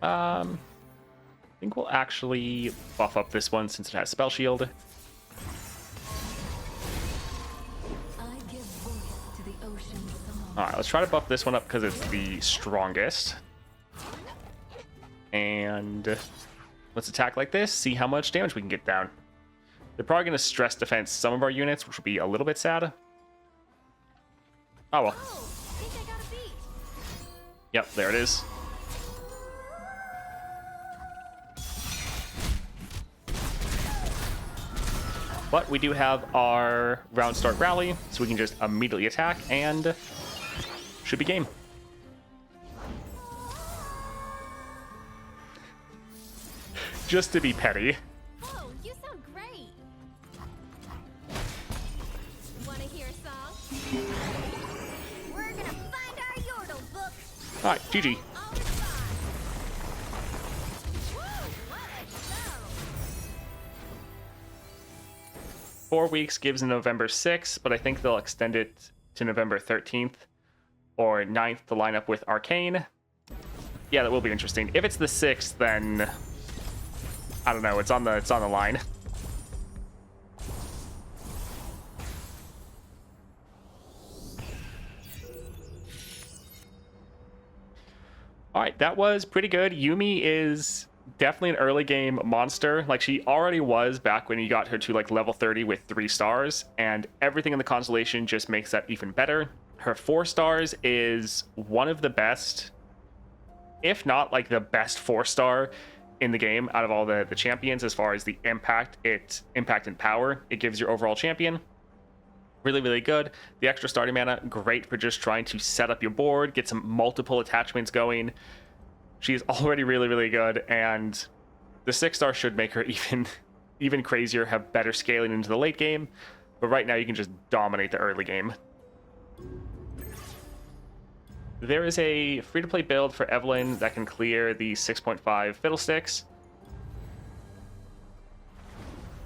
I think we'll actually buff up this one since it has Spell Shield. I give voice to the ocean song. Alright, let's try to buff this one up because it's the strongest. And let's attack like this, see how much damage we can get down. They're probably going to stress defense some of our units, which will be a little bit sad. Oh well. Oh, think I got a beat. Yep, there it is. But we do have our round start rally, so we can just immediately attack and should be game. Just to be petty. Oh, you sound great. Wanna hear a song? We're gonna find our Yordle book. Alright, GG. All the side. Woo, what a show. 4 weeks gives November 6th, but I think they'll extend it to November 13th or 9th to line up with Arcane. Yeah, that will be interesting. If it's the 6th, then I don't know. It's on the line. All right, that was pretty good. Yuumi is definitely an early game monster. Like, she already was back when you got her to like level 30 with 3 stars, and everything in the constellation just makes that even better. Her 4 stars is one of the best, if not like the best 4-star in the game out of all the champions as far as the impact and power it gives your overall champion. Really, really good. The extra starting mana, great for just trying to set up your board, get some multiple attachments going. She's already really, really good, and the 6-star should make her even crazier, have better scaling into the late game. But right now, you can just dominate the early game. There is a free-to-play build for Evelyn that can clear the 6.5 Fiddlesticks.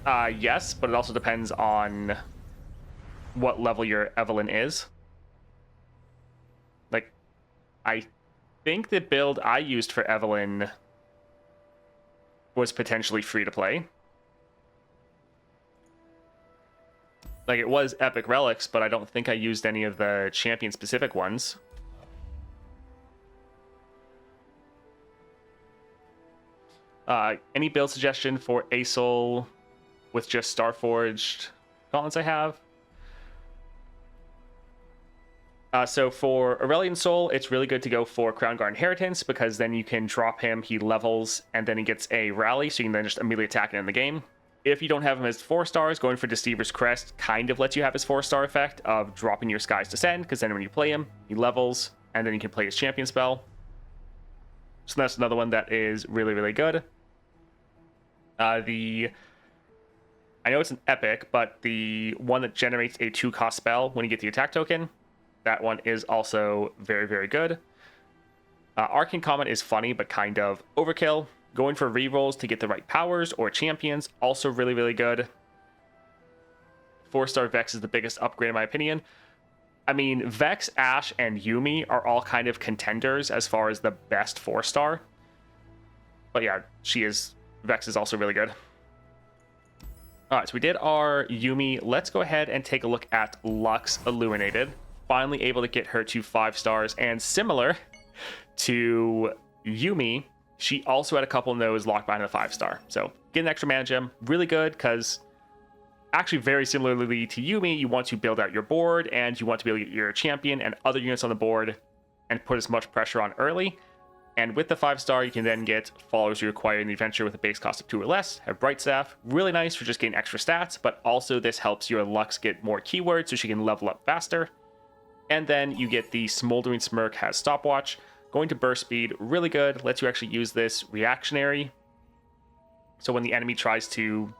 Yes, but it also depends on what level your Evelyn is. Like, I think the build I used for Evelyn was potentially free to play. Like, it was Epic Relics, but I don't think I used any of the champion specific ones. Any build suggestion for Aesol with just Starforged gauntlets I have? So for Aurelion Soul, it's really good to go for Crown Guard Inheritance, because then you can drop him, he levels, and then he gets a rally, so you can then just immediately attack it in the game. If you don't have him as 4 stars, going for Deceiver's Crest kind of lets you have his 4-star effect of dropping your Sky's Descent, because then when you play him, he levels, and then you can play his champion spell. So that's another one that is really, really good. I know it's an epic, but the one that generates a 2-cost spell when you get the attack token, that one is also very, very good. Arcane Comet is funny, but kind of overkill. Going for rerolls to get the right powers or champions, also really, really good. 4-star Vex is the biggest upgrade in my opinion. I mean, Vex, Ashe, and Yuumi are all kind of contenders as far as the best 4-star. But yeah, Vex is also really good. Alright, so we did our Yuumi. Let's go ahead and take a look at Lux Illuminated. Finally able to get her to 5 stars, and similar to Yuumi, she also had a couple of those locked behind the 5-star. So get an extra mana gem, really good, because actually very similarly to Yuumi, you want to build out your board, and you want to be able to get your champion and other units on the board and put as much pressure on early. And with the 5-star, you can then get followers you acquire in the adventure with a base cost of 2 or less. Have Bright Staff, really nice for just getting extra stats, but also this helps your Lux get more keywords so she can level up faster. And then you get the Smoldering Smirk has Stopwatch. Going to burst speed, really good. Lets you actually use this reactionary. So when the enemy tries to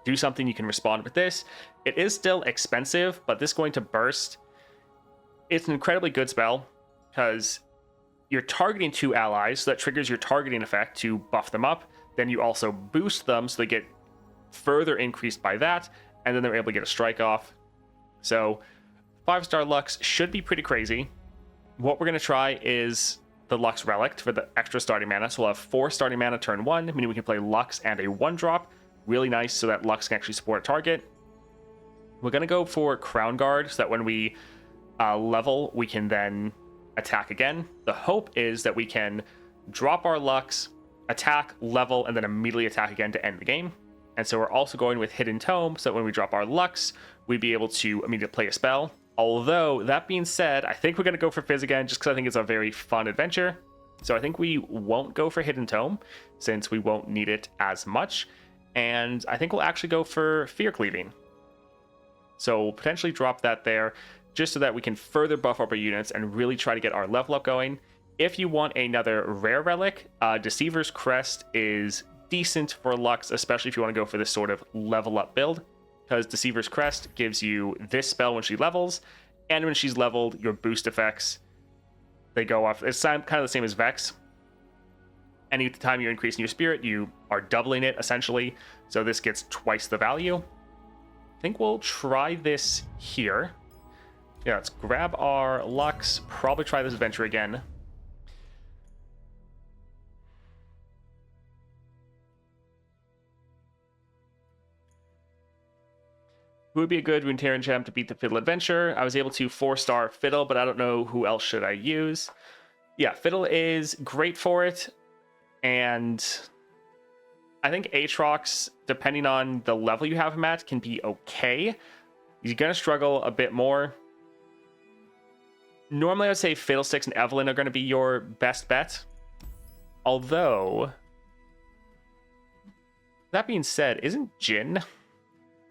do something, you can respond with this. It is still expensive, but this going to burst, it's an incredibly good spell because you're targeting 2 allies, so that triggers your targeting effect to buff them up. Then you also boost them, so they get further increased by that, and then they're able to get a strike off. So 5-star Lux should be pretty crazy. What we're going to try is the Lux Relic for the extra starting mana. So we'll have 4 starting mana turn 1, meaning we can play Lux and a 1-drop. Really nice, so that Lux can actually support a target. We're going to go for Crown Guard, so that when we level, we can then attack again. The hope is that we can drop our Lux, attack, level, and then immediately attack again to end the game. And so we're also going with Hidden Tome, so that when we drop our Lux, we'd be able to immediately play a spell. Although, that being said, I think we're going to go for Fizz again, just because I think it's a very fun adventure. So I think we won't go for Hidden Tome, since we won't need it as much. And I think we'll actually go for Fear Cleaving. So we'll potentially drop that there, just so that we can further buff up our units and really try to get our level up going. If you want another rare relic, Deceiver's Crest is decent for Lux, especially if you want to go for this sort of level up build, because Deceiver's Crest gives you this spell when she levels, and when she's leveled, your boost effects, they go off. It's kind of the same as Vex. Any time you're increasing your spirit, you are doubling it, essentially, so this gets twice the value. I think we'll try this here. Yeah, let's grab our Lux, probably try this adventure again. Who would be a good Runeterran gem to beat the Fiddle Adventure? I was able to 4-star Fiddle, but I don't know who else should I use. Yeah, Fiddle is great for it. And I think Aatrox, depending on the level you have him at, can be okay. You're going to struggle a bit more. Normally, I would say Fiddlesticks and Evelyn are going to be your best bet. Although, that being said, isn't Jin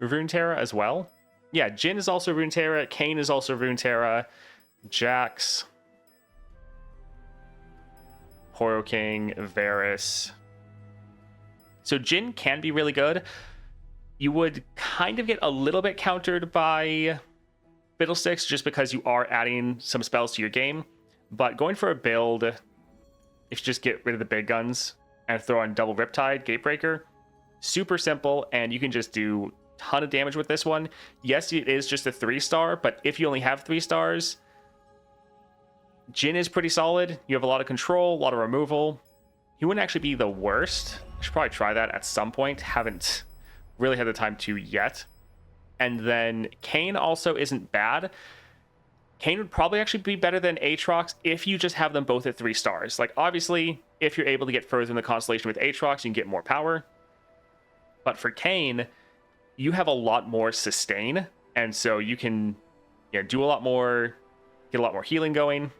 Runeterra as well? Yeah, Jin is also Runeterra. Kayn is also Runeterra. Jax, Horo King, Varus. So Jin can be really good. You would kind of get a little bit countered by Fiddlesticks just because you are adding some spells to your game. But going for a build, if you just get rid of the big guns and throw on double Riptide, Gatebreaker, super simple, and you can just do a ton of damage with this one. Yes, it is just a 3-star, but if you only have 3 stars, Jin is pretty solid. You have a lot of control, a lot of removal. He wouldn't actually be the worst. I should probably try that at some point. Haven't really had the time to yet. And then Kayn also isn't bad. Kayn would probably actually be better than Aatrox if you just have them both at 3 stars. Like, obviously, if you're able to get further in the constellation with Aatrox, you can get more power. But for Kayn, you have a lot more sustain. And so you can do a lot more, get a lot more healing going.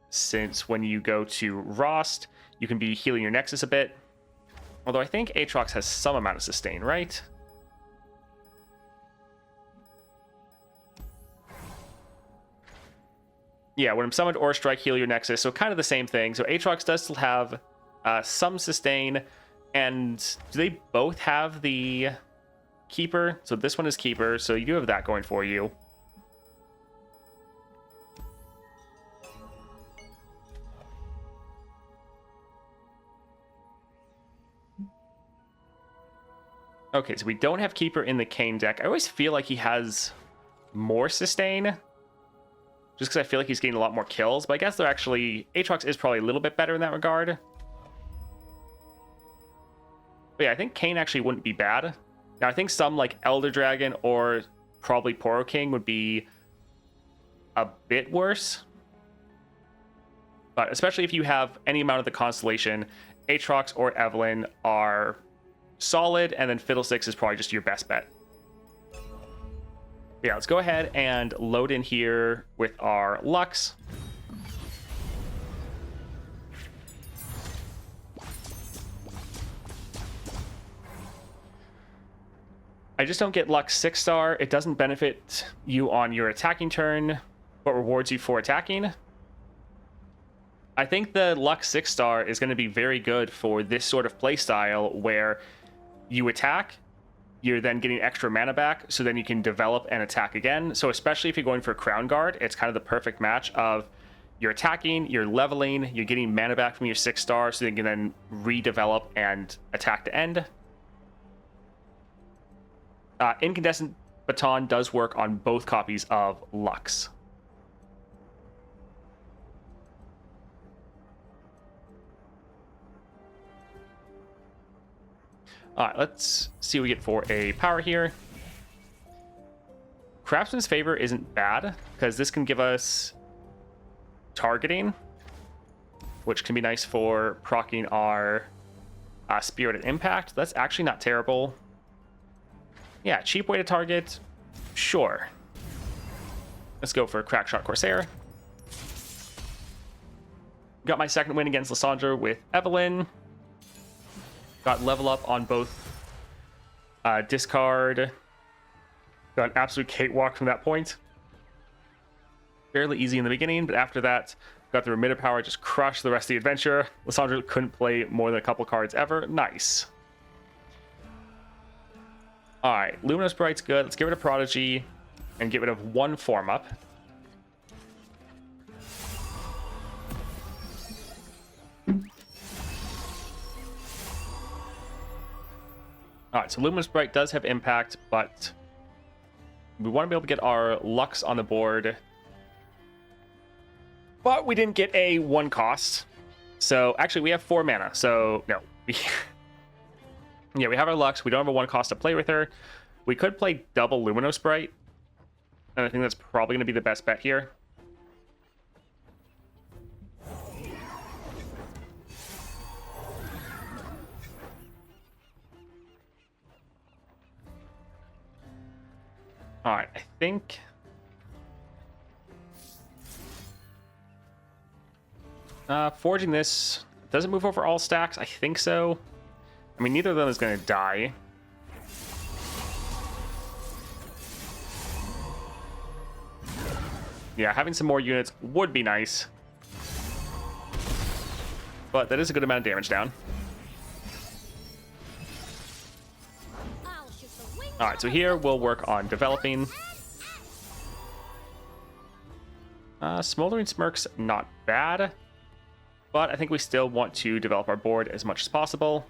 Since when you go to Rost, you can be healing your Nexus a bit. Although I think Aatrox has some amount of sustain, right? Yeah, when I'm summoned or strike, heal your Nexus. So kind of the same thing. So Aatrox does still have some sustain. And do they both have the Keeper? So this one is Keeper. So you do have that going for you. Okay, so we don't have Keeper in the Kayn deck. I always feel like he has more sustain. Just because I feel like he's getting a lot more kills. But I guess they're actually... Aatrox is probably a little bit better in that regard. But yeah, I think Kayn actually wouldn't be bad. Now, I think some like Elder Dragon or probably Poro King would be a bit worse. But especially if you have any amount of the constellation, Aatrox or Evelyn are solid, and then Fiddlesticks is probably just your best bet. Yeah, let's go ahead and load in here with our Lux. I just don't get Lux 6-star. It doesn't benefit you on your attacking turn, but rewards you for attacking. I think the Lux 6-star is going to be very good for this sort of playstyle where you attack, you're then getting extra mana back, so then you can develop and attack again. So especially if you're going for Crown Guard, it's kind of the perfect match of you're attacking, you're leveling, you're getting mana back from your 6-star, so you can then redevelop and attack to end. Incandescent Baton does work on both copies of Lux. Alright, let's see what we get for a power here. Craftsman's Favor isn't bad, because this can give us targeting, which can be nice for proccing our Spirited Impact. That's actually not terrible. Yeah, cheap way to target, sure. Let's go for Crackshot Corsair. Got my second win against Lissandra with Evelyn. Got level up on both discard. Got an absolute cakewalk from that point. Fairly easy in the beginning, but after that, got the Remitter Power, just crushed the rest of the adventure. Lissandra couldn't play more than a couple cards ever. Nice. Alright, Luminous Bright's good. Let's get rid of Prodigy and get rid of one form up. Alright, so Luminous Bright does have impact, but we want to be able to get our Lux on the board. But we didn't get a 1 cost. So, actually, we have 4 mana, so no. Yeah, we have our Lux. We don't have a 1 cost to play with her. We could play double Lumino Sprite, and I think that's probably going to be the best bet here. All right, I think... forging this, does it move over all stacks? I think so. I mean, neither of them is going to die. Yeah, having some more units would be nice. But that is a good amount of damage down. I'll shoot the wings Alright, so here we'll work on developing. Smoldering Smirk's not bad. But I think we still want to develop our board as much as possible.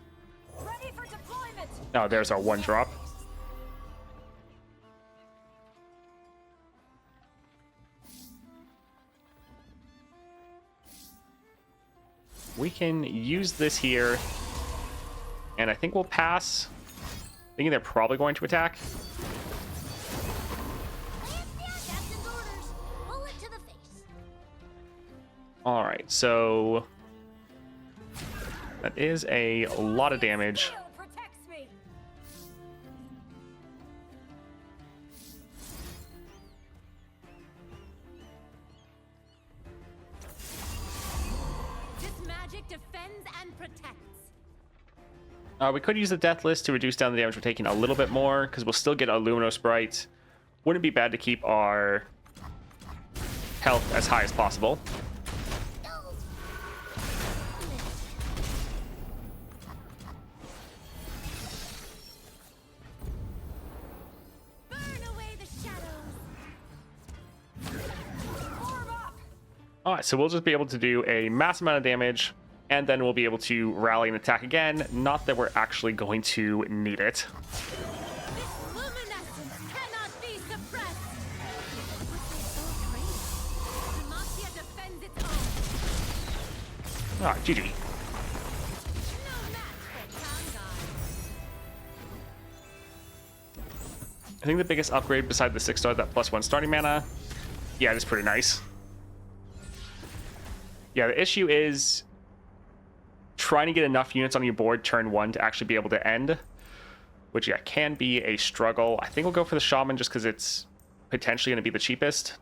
ready for deployment. Oh, there's our 1 drop. We can use this here. And I think we'll pass. Thinking they're probably going to attack. Captain's orders. Bullet to the face. Alright, so... that is a lot of damage. Shield protects me. This magic defends and protects. We could use the death list to reduce down the damage we're taking a little bit more, because we'll still get a Lumino Sprite. Wouldn't be bad to keep our health as high as possible. Burn away the shadows. Form up. Alright, so we'll just be able to do a mass amount of damage, and then we'll be able to rally and attack again. Not that we're actually going to need it. This luminescence cannot be suppressed. Demacia defends its own. Alright, GG. No match for Town I think the biggest upgrade beside the 6-star, that +1 starting mana, yeah, it is pretty nice. Yeah, the issue is trying to get enough units on your board turn 1 to actually be able to end, which, yeah, can be a struggle. I think we'll go for the Shaman just because it's potentially going to be the cheapest.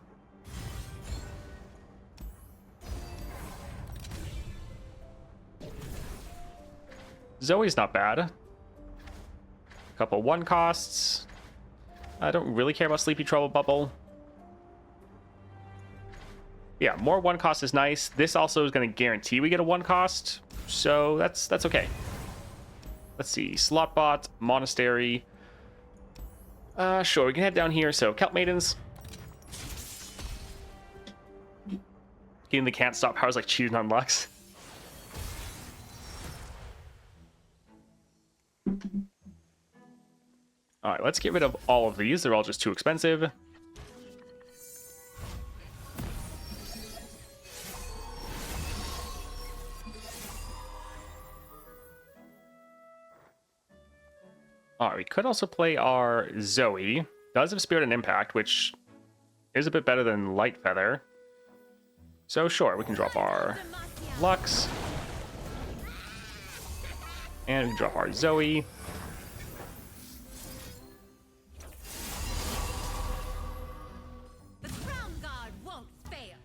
Zoe's not bad. A couple 1 costs. I don't really care about Sleepy Trouble Bubble. Yeah, more 1 cost is nice. This also is going to guarantee we get a 1 cost, so that's okay. Let's see, Slotbot, Monastery. Sure, we can head down here. So Kelp Maidens. Getting the can't stop powers like cheating on Lux. All right, let's get rid of all of these. They're all just too expensive. All right, we could also play our Zoe. Does have Spirit and Impact, which is a bit better than Light Feather. So sure, we can drop our Lux. And we can drop our Zoe. The Crown Guard won't fail.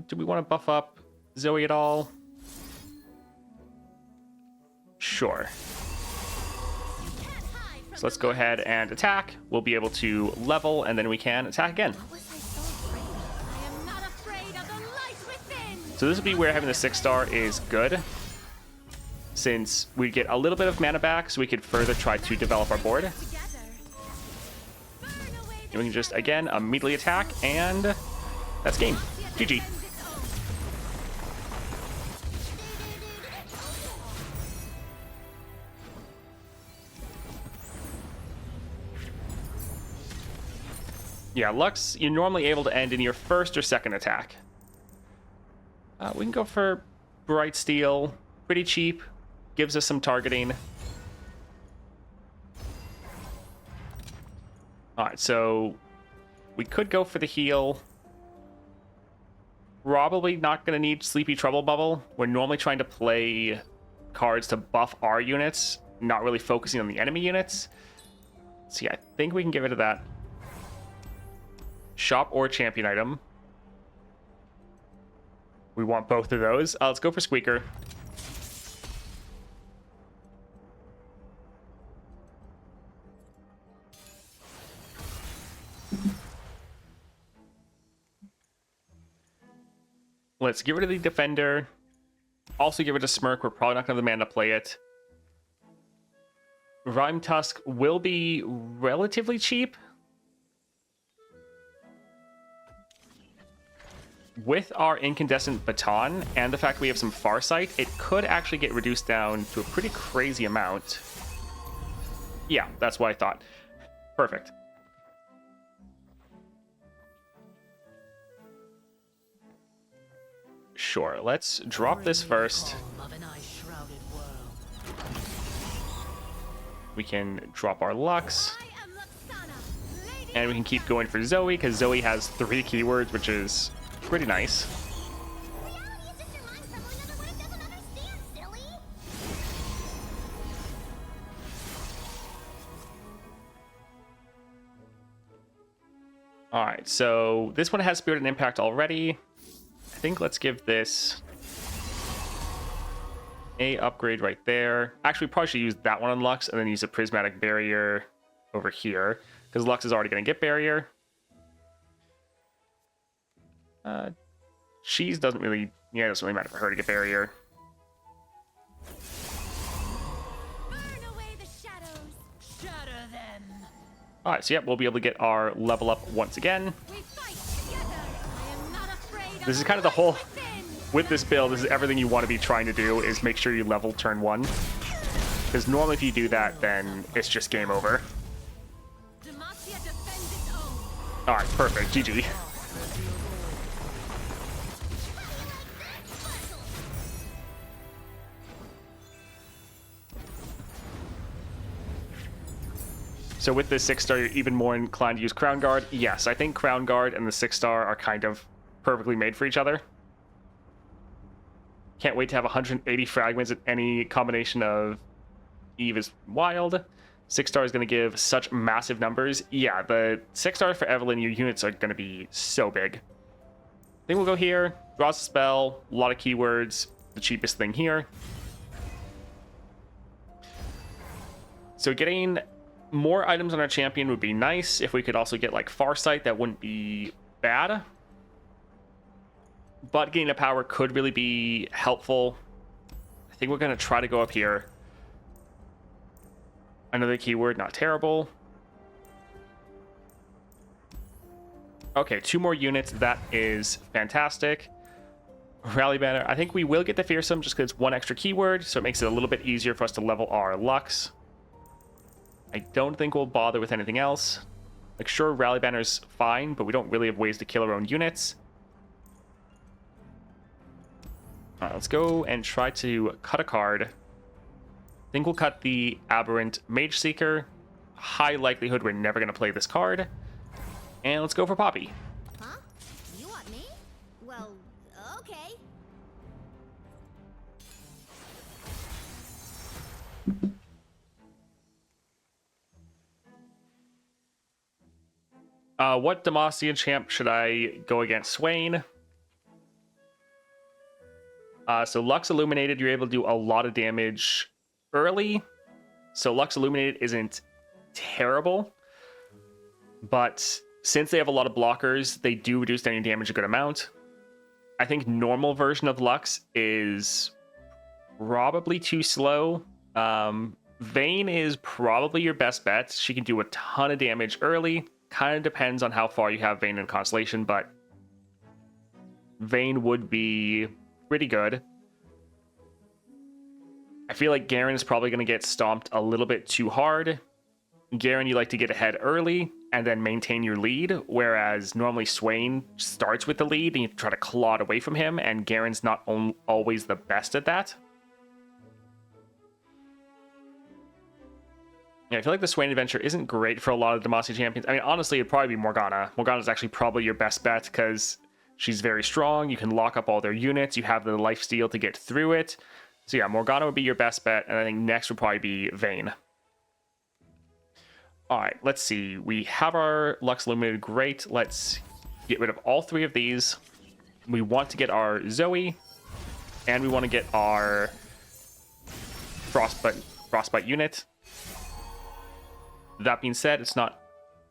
Do we want to buff up Zoe at all? Sure. So let's go ahead and attack. We'll be able to level, and then we can attack again. What was I so afraid of? I am not afraid of the light within. So this would be where having the 6-star is good, since we get a little bit of mana back, so we could further try to develop our board. And Together. Burn away the we can just, again, immediately attack, and that's game. GG. Yeah, Lux, you're normally able to end in your first or second attack. We can go for Bright Steel. Pretty cheap. Gives us some targeting. All right, so we could go for the heal. Probably not going to need Sleepy Trouble Bubble. We're normally trying to play cards to buff our units, not really focusing on the enemy units. So yeah, I think we can get rid of that. Shop or champion item. We want both of those. Let's go for Squeaker. Let's get rid of the Defender. Also get rid of Smirk. We're probably not going to have the mana to play it. Rhyme Tusk will be relatively cheap. With our Incandescent Baton and the fact we have some Farsight, it could actually get reduced down to a pretty crazy amount. Yeah, that's what I thought. Perfect. Sure, let's drop this first. We can drop our Lux. And we can keep going for Zoe, because Zoe has 3 keywords, which is pretty nice. Alright, so this one has Spirit and Impact already. I think let's give this a upgrade right there. Actually, we probably should use that one on Lux and then use a Prismatic Barrier over here, because Lux is already going to get Barrier. Cheese doesn't really, yeah, it doesn't really matter for her to get Barrier. Burn away the shadows. Shatter them. Alright, so yep, we'll be able to get our level up once again. We fight together. I am not afraid. This is kind of the whole, with this build, this is everything you want to be trying to do, is make sure you level turn 1. Because normally if you do that, then it's just game over. Demacia defends its own. Alright, perfect, GG. So with this 6-star, you're even more inclined to use Crown Guard. Yes, I think Crown Guard and the 6-star are kind of perfectly made for each other. Can't wait to have 180 fragments at any combination of Eve is wild. 6-star is going to give such massive numbers. Yeah, the 6-star for Evelyn, your units are going to be so big. I think we'll go here. Draws a spell. A lot of keywords. The cheapest thing here. So getting more items on our champion would be nice. If we could also get like Farsight, that wouldn't be bad. But getting a power could really be helpful. I think we're going to try to go up here. Another keyword, not terrible. Okay, 2 more units. That is fantastic. Rally Banner. I think we will get the Fearsome just because it's 1 extra keyword, so it makes it a little bit easier for us to level our Lux. I don't think we'll bother with anything else. Like, sure, Rally Banner's fine, but we don't really have ways to kill our own units. Alright, let's go and try to cut a card. I think we'll cut the Aberrant Mage Seeker. High likelihood we're never going to play this card. And let's go for Poppy. Huh? You want me? Well, okay. What Demacian champ should I go against? Swain. So Lux Illuminated, you're able to do a lot of damage early. So Lux Illuminated isn't terrible. But since they have a lot of blockers, they do reduce any damage a good amount. I think normal version of Lux is probably too slow. Vayne is probably your best bet. She can do a ton of damage early. Kind of depends on how far you have Vayne in Constellation, but Vayne would be pretty good. I feel like Garen is probably going to get stomped a little bit too hard. Garen, you like to get ahead early and then maintain your lead, whereas normally Swain starts with the lead and you try to claw it away from him, and Garen's not always the best at that. Yeah, I feel like the Swain Adventure isn't great for a lot of Demacia champions. I mean, honestly, it'd probably be Morgana. Morgana's actually probably your best bet because she's very strong. You can lock up all their units. You have the lifesteal to get through it. So yeah, Morgana would be your best bet, and I think next would probably be Vayne. All right, let's see. We have our Lux Illuminated. Great. Let's get rid of all three of these. We want to get our Zoe, and we want to get our Frostbite unit. That being said, it's not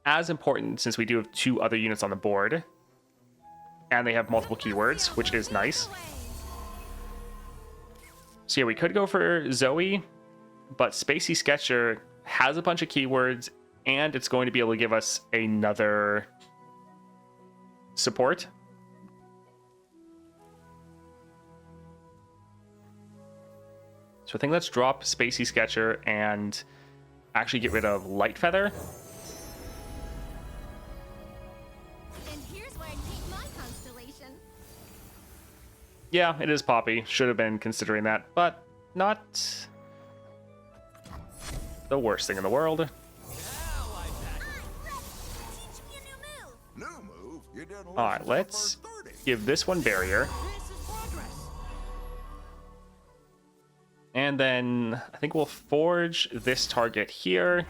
as important since we do have two other units on the board. And they have multiple keywords, which is nice. So yeah, we could go for Zoe, but Spacey Sketcher has a bunch of keywords, and it's going to be able to give us another support. So I think let's drop Spacey Sketcher and actually get rid of Light Feather. And here's where I keep my constellation. Yeah, it is Poppy. Should have been considering that, but not the worst thing in the world. I'm ready. Teach me a new move. New move? You didn't All right, let's give this one Barrier. This is progress. And then I think we'll forge this target here.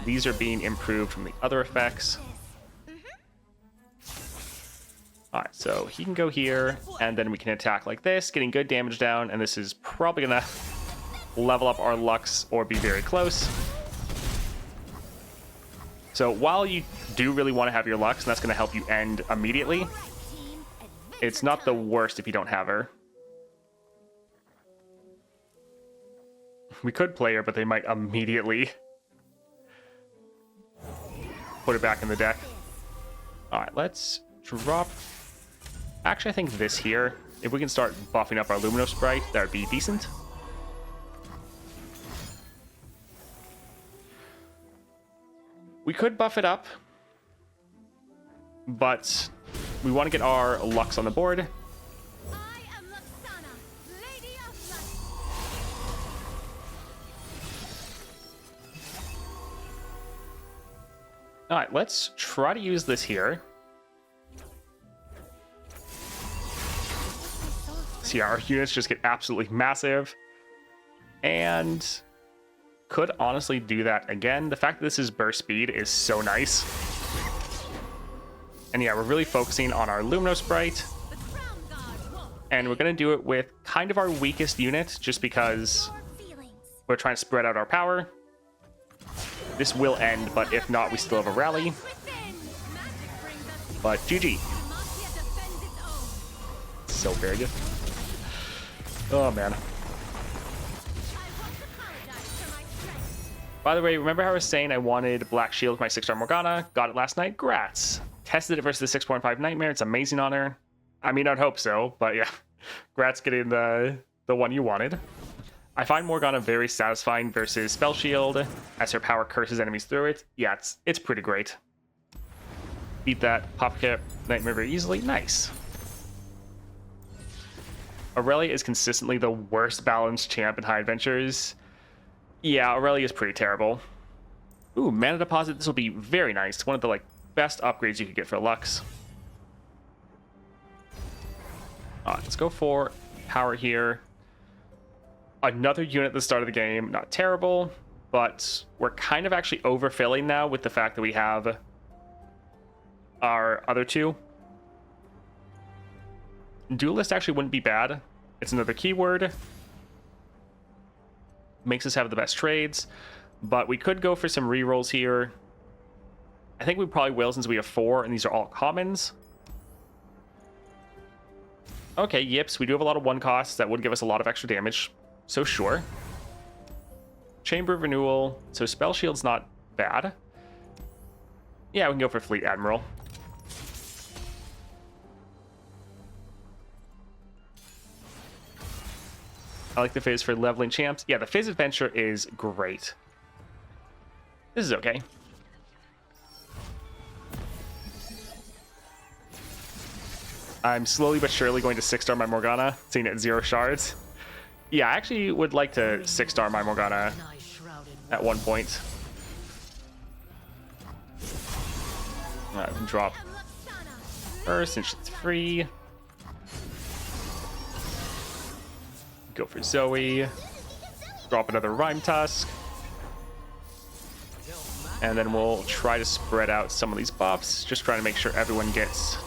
These are being improved from the other effects. All right, so he can go here, and then we can attack like this, getting good damage down, and this is probably gonna level up our Lux or be very close. So while you do really want to have your Lux, and that's gonna help you end immediately, All right, team. Adventure it's not the time. worst if you don't have her. We could play her, but they might immediately put it back in the deck. All right, let's drop. Actually, I think this here, if we can start buffing up our Lumino Sprite, that would be decent. We could buff it up, but we want to get our Lux on the board. I am Luxana, Lady of Lux. All right, let's try to use this here. So yeah, our units just get absolutely massive. And could honestly do that again. The fact that this is burst speed is so nice. And yeah, we're really focusing on our Lumino Sprite. The crown guard won't. And we're going to do it with kind of our weakest unit, just because Your feelings. we're trying to spread out our power. This will end, but if not, we still have a rally. Within. Magic brings us But GG. Demacia defends its own. So very good. Oh, man. I won't apologize for my strength. By the way, remember how I was saying I wanted Black Shield with my 6-star Morgana? Got it last night. Grats. Tested it versus the 6.5 Nightmare. It's amazing on her. I mean, I'd hope so, but yeah. Grats getting the one you wanted. I find Morgana very satisfying versus Spell Shield, as her power curses enemies through it. Yeah, it's pretty great. Beat that Pop Cap Nightmare very easily. Nice. Aurelia is consistently the worst balanced champ in High Adventures. Yeah, Aurelia is pretty terrible. Ooh, Mana Deposit. This will be very nice. One of the best upgrades you could get for Lux. Alright, let's go for power here. Another unit at the start of the game. Not terrible, but we're kind of actually overfilling now with the fact that we have our other two. Duelist actually wouldn't be bad. It's another keyword. Makes us have the best trades. But we could go for some rerolls here. I think we probably will since we have 4, and these are all commons. Okay, yips. We do have a lot of 1 costs that would give us a lot of extra damage. So sure. Chamber of Renewal. So Spell Shield's not bad. Yeah, we can go for Fleet Admiral. I like the Fizz for leveling champs. Yeah, the Fizz Adventure is great. This is okay. I'm slowly but surely going to 6-star my Morgana, seeing it at 0 shards. Yeah, I actually would like to 6-star my Morgana. An eye shrouded at one point. Alright, we can drop her since it's free. Go for Zoe. Drop another Rhyme Tusk. And then we'll try to spread out some of these buffs. Just trying to make sure everyone gets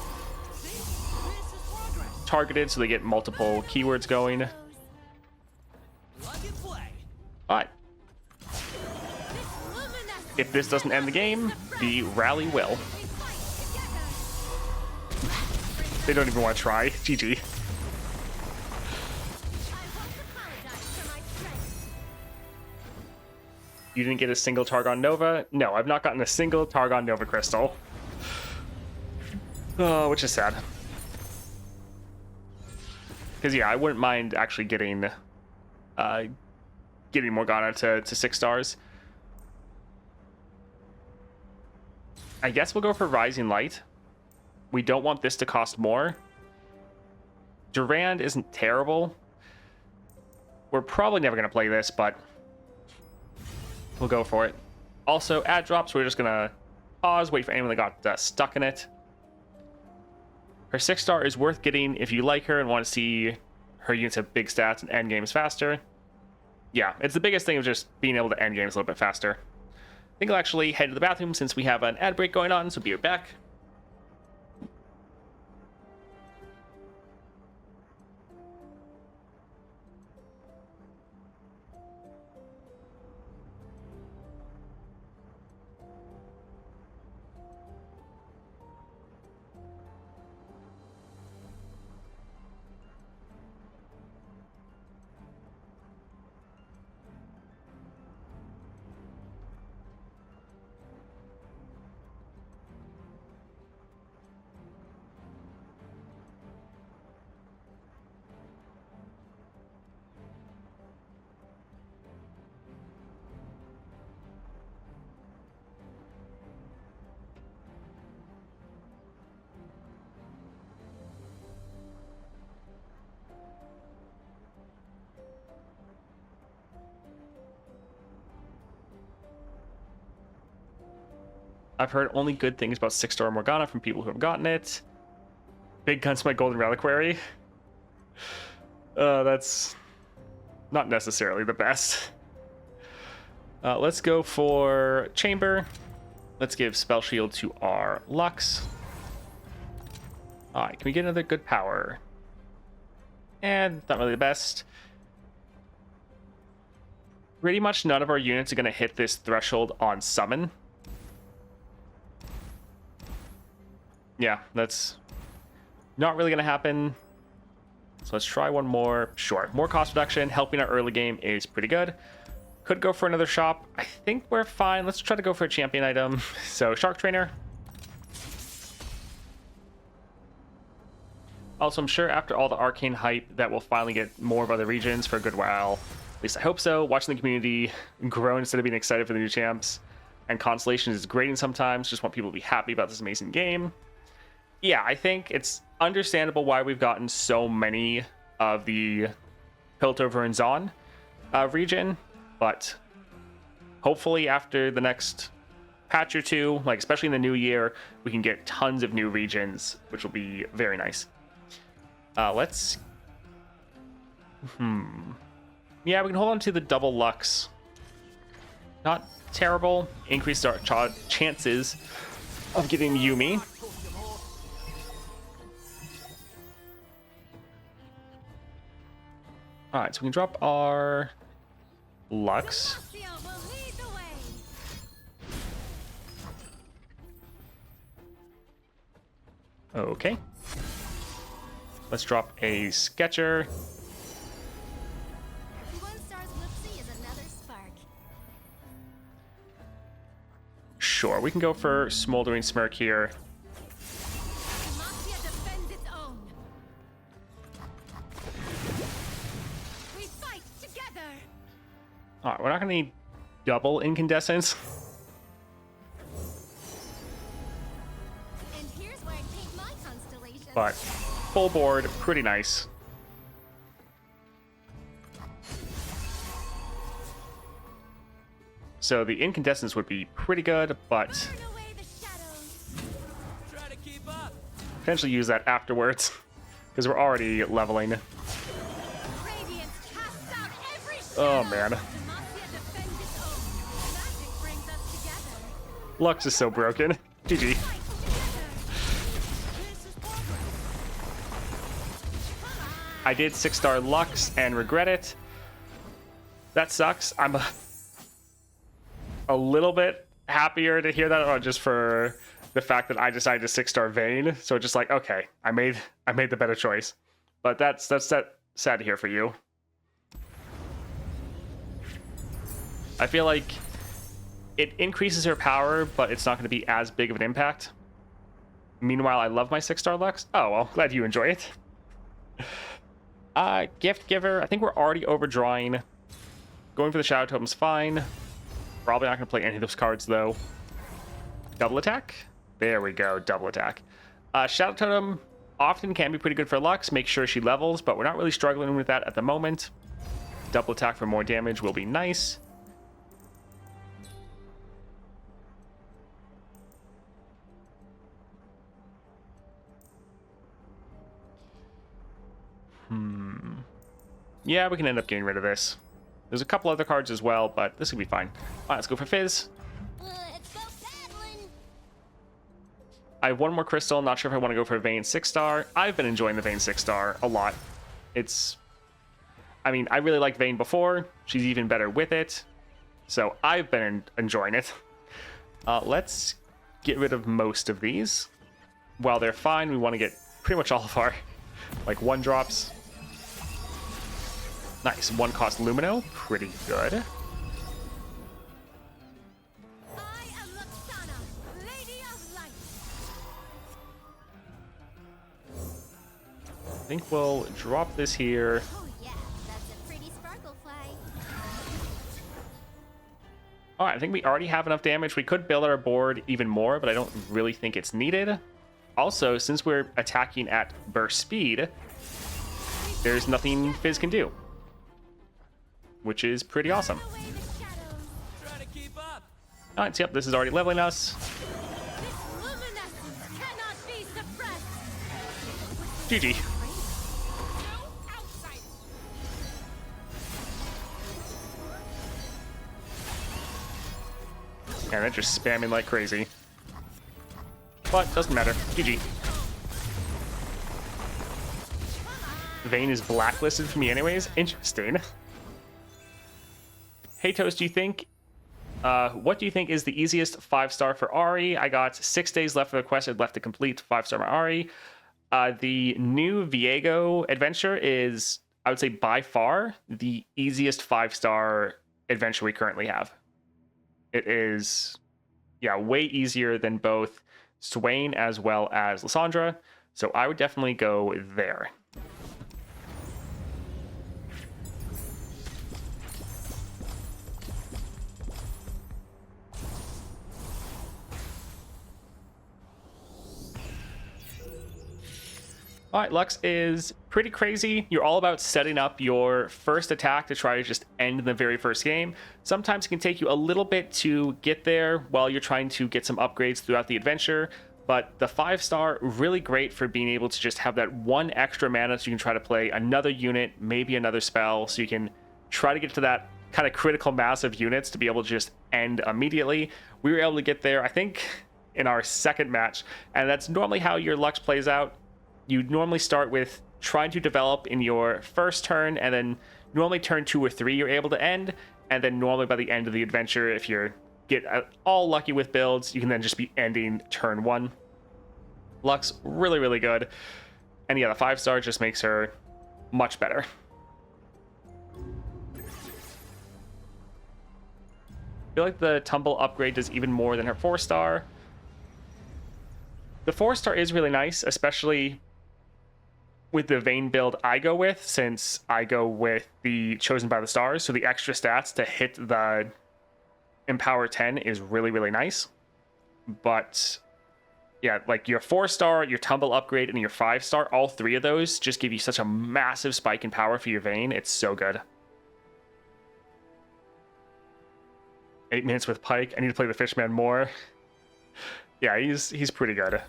targeted so they get multiple keywords going. Alright. If this doesn't end the game, the rally will. They don't even want to try. GG. You didn't get a single Targon Nova? No, I've not gotten a single Targon Nova Crystal. Oh, which is sad. Because, yeah, I wouldn't mind actually getting Morgana to 6 stars. I guess we'll go for Rising Light. We don't want this to cost more. Durand isn't terrible. We're probably never going to play this, but we'll go for it. Also, ad drops, we're just going to pause, wait for anyone that got stuck in it. Her 6-star is worth getting if you like her and want to see her units have big stats and end games faster. Yeah, it's the biggest thing of just being able to end games a little bit faster. I think I'll actually head to the bathroom since we have an ad break going on, so be right back. I've heard only good things about 6-star Morgana from people who have gotten it. Big guns my golden reliquary. That's not necessarily the best. Let's go for Chamber. Let's give Spell Shield to our Lux. Alright, can we get another good power? And not really the best. Pretty much none of our units are going to hit this threshold on summon. Yeah, that's not really going to happen. So let's try one more. Sure, more cost reduction. Helping our early game is pretty good. Could go for another shop. I think we're fine. Let's try to go for a champion item. So Shark Trainer. Also, I'm sure after all the Arcane hype that we'll finally get more of other regions for a good while. At least I hope so. Watching the community grow instead of being excited for the new champs. And Constellation is grating sometimes. Just want people to be happy about this amazing game. Yeah, I think it's understandable why we've gotten so many of the Piltover and Zon region, but hopefully after the next patch or two, like especially in the new year, we can get tons of new regions, which will be very nice. Let's... Yeah, we can hold on to the double Lux. Not terrible. Increased our chances of getting Yuumi. Alright, so we can drop our Lux. Okay. Let's drop a Sketcher. Sure, we can go for Smoldering Smirk here. Alright, we're not gonna need double incandescence. And here's where I take my constellation. But full board, pretty nice. So the incandescence would be pretty good, but Burn away the shadows. Try to keep up. potentially use that afterwards because we're already leveling. Radiance casts out every Oh shadow. man, Demacia defends its own. Magic brings us together. Lux is so broken. GG. Fight together. This is progress. I did 6-star Lux and regret it. That sucks. I'm a little bit happier to hear that, or just for the fact that I decided to 6-star Vayne. So just like, okay, I made the better choice. But that's sad to hear for you. I feel like it increases her power, but it's not going to be as big of an impact. Meanwhile, I love my 6-star Lux. Oh well, glad you enjoy it. Gift Giver. I think we're already overdrawing. Going for the Shadow Totem's fine. Probably not going to play any of those cards, though. Double attack? There we go, double attack. Shadow Totem often can be pretty good for Lux. Make sure she levels, but we're not really struggling with that at the moment. Double attack for more damage will be nice. Yeah, we can end up getting rid of this. There's a couple other cards as well, but this will be fine. All right, let's go for Fizz. Let's go paddling. I have one more crystal. Not sure if I want to go for a Vayne 6-star. I've been enjoying the Vayne 6-star a lot. I mean, I really liked Vayne before. She's even better with it. So I've been enjoying it. Let's get rid of most of these. While they're fine, we want to get pretty much all of our, like, 1-drops. Nice. 1-cost Lumino. Pretty good. I am Luxana, Lady of Light. I think we'll drop this here. Oh yeah, that's a pretty sparkle fly. All right, I think we already have enough damage. We could build our board even more, but I don't really think it's needed. Also, since we're attacking at burst speed, there's nothing Fizz can do, which is pretty awesome. Burn away the shadows. Try to keep up. All right, so yep, this is already leveling us. This luminescence cannot be suppressed. GG. No outsiders. And they're just spamming like crazy. But doesn't matter. GG. Vayne is blacklisted for me anyways. Interesting. Hey Toast, do you think what do you think is the easiest 5-star for Ari? I got 6 days left for the quest. I'd left to complete 5-star my Ari. The new Viego adventure is, I would say, by far the easiest 5-star adventure we currently have. It is, yeah, way easier than both Swain as well as Lysandra. So I would definitely go there. All right, Lux is pretty crazy. You're all about setting up your first attack to try to just end the very first game. Sometimes it can take you a little bit to get there while you're trying to get some upgrades throughout the adventure, but the 5-star, really great for being able to just have that 1 extra mana so you can try to play another unit, maybe another spell, so you can try to get to that kind of critical mass of units to be able to just end immediately. We were able to get there, I think, in our second match, and that's normally how your Lux plays out. You normally start with trying to develop in your first turn, and then normally turn 2 or 3 you're able to end, and then normally by the end of the adventure, if you're get all lucky with builds, you can then just be ending turn 1. Lux, really, really good. And yeah, the 5-star just makes her much better. I feel like the Tumble upgrade does even more than her 4-star. The 4-star is really nice, especially with the Vayne build I go with, since I go with the Chosen by the Stars, so the extra stats to hit the Empower 10 is really, really nice. But yeah, like your 4-star, your Tumble upgrade, and your 5-star, all 3 of those just give you such a massive spike in power for your Vayne. It's so good. 8 minutes with Pike. I need to play the Fishman more. Yeah, he's pretty good.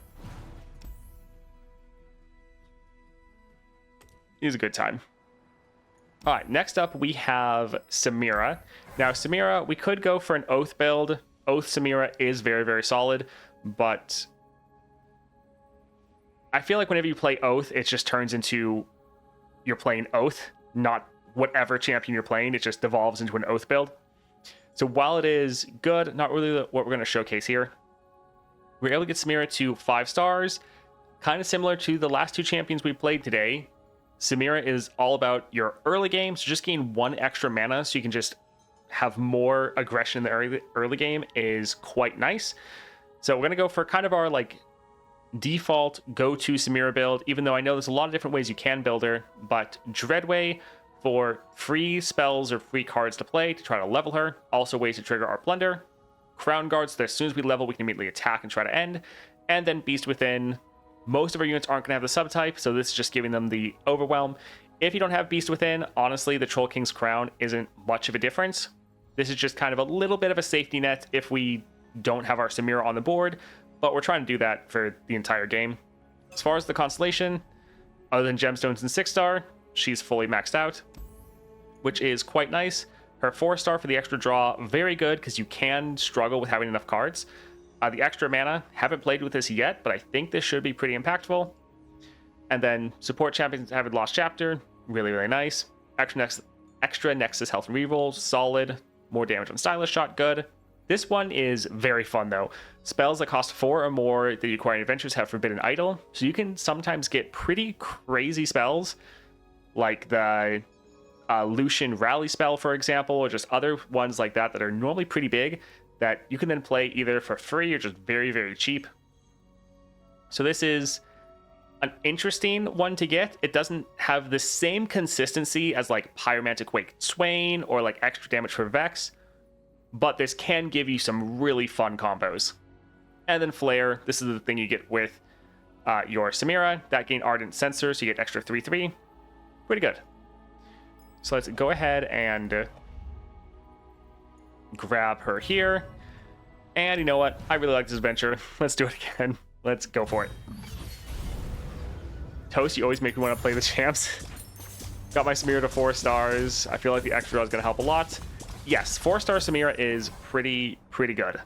He's a good time. All right, next up we have Samira. Now, Samira, we could go for an Oath build. Oath Samira is very, very solid, but I feel like whenever you play Oath, it just turns into you're playing Oath, not whatever champion you're playing. It just devolves into an Oath build. So while it is good, not really what we're going to showcase here, we're able to get Samira to 5 stars, kind of similar to the last 2 champions we played today. Samira is all about your early game, so just gain 1 extra mana so you can just have more aggression in the early game is quite nice. So we're going to go for kind of our like default go-to Samira build, even though I know there's a lot of different ways you can build her, but Dreadway for free spells or free cards to play to try to level her. Also ways to trigger our Plunder. Crown Guard, so that as soon as we level, we can immediately attack and try to end. And then Beast Within. Most of our units aren't going to have the subtype, so this is just giving them the Overwhelm. If you don't have Beast Within, honestly, the Troll King's Crown isn't much of a difference. This is just kind of a little bit of a safety net if we don't have our Samira on the board, but we're trying to do that for the entire game. As far as the constellation, other than Gemstones and 6-star, she's fully maxed out, which is quite nice. Her 4-star for the extra draw, very good, because you can struggle with having enough cards. The extra mana, haven't played with this yet, but I think this should be pretty impactful. And then support champions have a Lost Chapter, really, really nice. Extra Nexus health and reroll, solid. More damage on Stylish Shot, good. This one is very fun though. Spells that cost 4 or more that you acquire in adventures have Forbidden Idol, so you can sometimes get pretty crazy spells, like the Lucian Rally spell, for example, or just other ones like that that are normally pretty big, that you can then play either for free or just very, very cheap. So this is an interesting one to get. It doesn't have the same consistency as like Pyromantic Wake Swain or like extra damage for Vex, but this can give you some really fun combos. And then Flare, this is the thing you get with your Samira. That gain Ardent Sensor, so you get extra 3/3. Pretty good. So let's go ahead and grab her here. And you know what? I really like this adventure. Let's do it again. Let's go for it. Toast, you always make me want to play the champs. Got my Samira to 4 stars. I feel like the extra draw is going to help a lot. Yes, 4-star Samira is pretty good.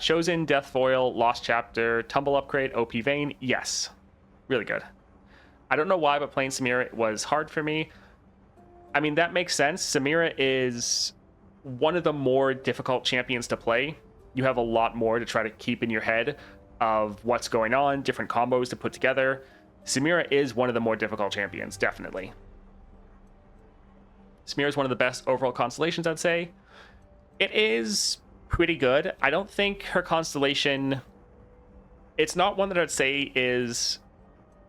Chosen, Death Foil, Lost Chapter, Tumble Upgrade, OP Vein. Yes, really good. I don't know why, but playing Samira was hard for me. I mean, that makes sense. Samira is one of the more difficult champions to play. You have a lot more to try to keep in your head of what's going on, different combos to put together. Samira is one of the more difficult champions, definitely. Samira is one of the best overall constellations, I'd say. It is pretty good. I don't think her constellation... It's not one that I'd say is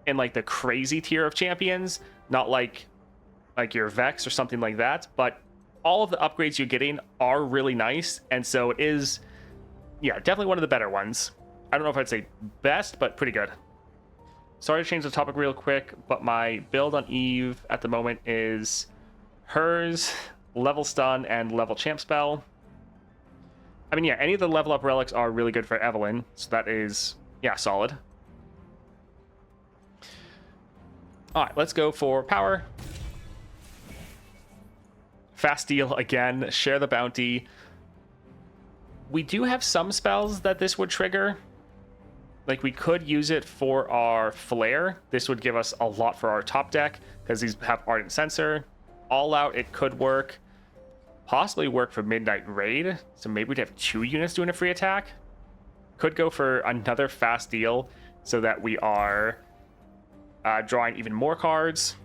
in like the crazy tier of champions. Not like your Vex or something like that, but all of the upgrades you're getting are really nice, and so it is, yeah, definitely one of the better ones. I don't know if I'd say best, but pretty good. Sorry to change the topic real quick, but my build on Eve at the moment is hers, level stun, and level champ spell. I mean, yeah, any of the level up relics are really good for Evelyn, so that is, yeah, solid. All right, let's go for power. Fast deal again, share the bounty. We do have some spells that this would trigger. Like, we could use it for our Flare. This would give us a lot for our top deck, because these have Ardent Sensor. All out, it could work. Possibly work for Midnight Raid, so maybe we'd have 2 units doing a free attack. Could go for another fast deal, so that we are drawing even more cards.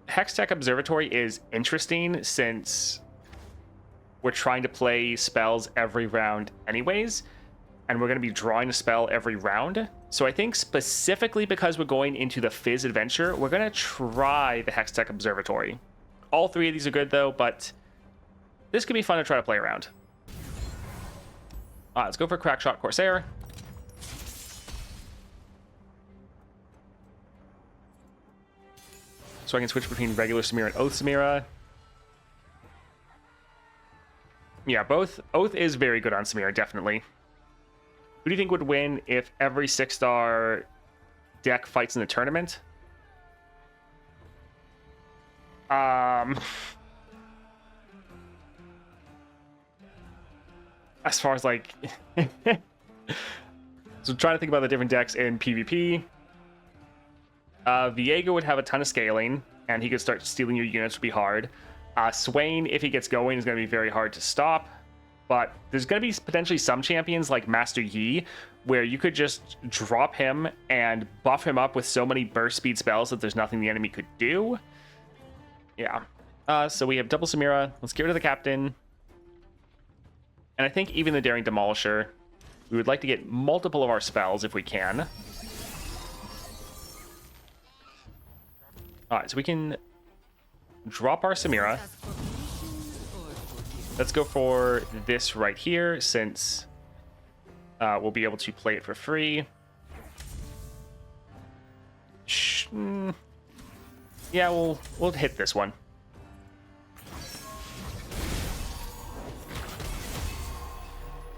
Hextech Observatory is interesting since we're trying to play spells every round anyways, and we're going to be drawing a spell every round. So I think specifically because we're going into the Fizz adventure, we're going to try the Hextech Observatory. All 3 of these are good though, but this could be fun to try to play around. Let's go for Crackshot Corsair. So I can switch between regular Samira and Oath Samira. Yeah, both Oath is very good on Samira, definitely. Who do you think would win if every 6-star deck fights in the tournament? As far as like so trying to think about the different decks in PvP. Viego would have a ton of scaling, and he could start stealing your units, would be hard. Swain, if he gets going, is going to be very hard to stop. But there's going to be potentially some champions like Master Yi, where you could just drop him and buff him up with so many burst speed spells that there's nothing the enemy could do. Yeah. So we have double Samira. Let's get rid of the captain. And I think even the Daring Demolisher, we would like to get multiple of our spells if we can. All right, so we can drop our Samira. Let's go for this right here, since we'll be able to play it for free. Yeah, we'll hit this one.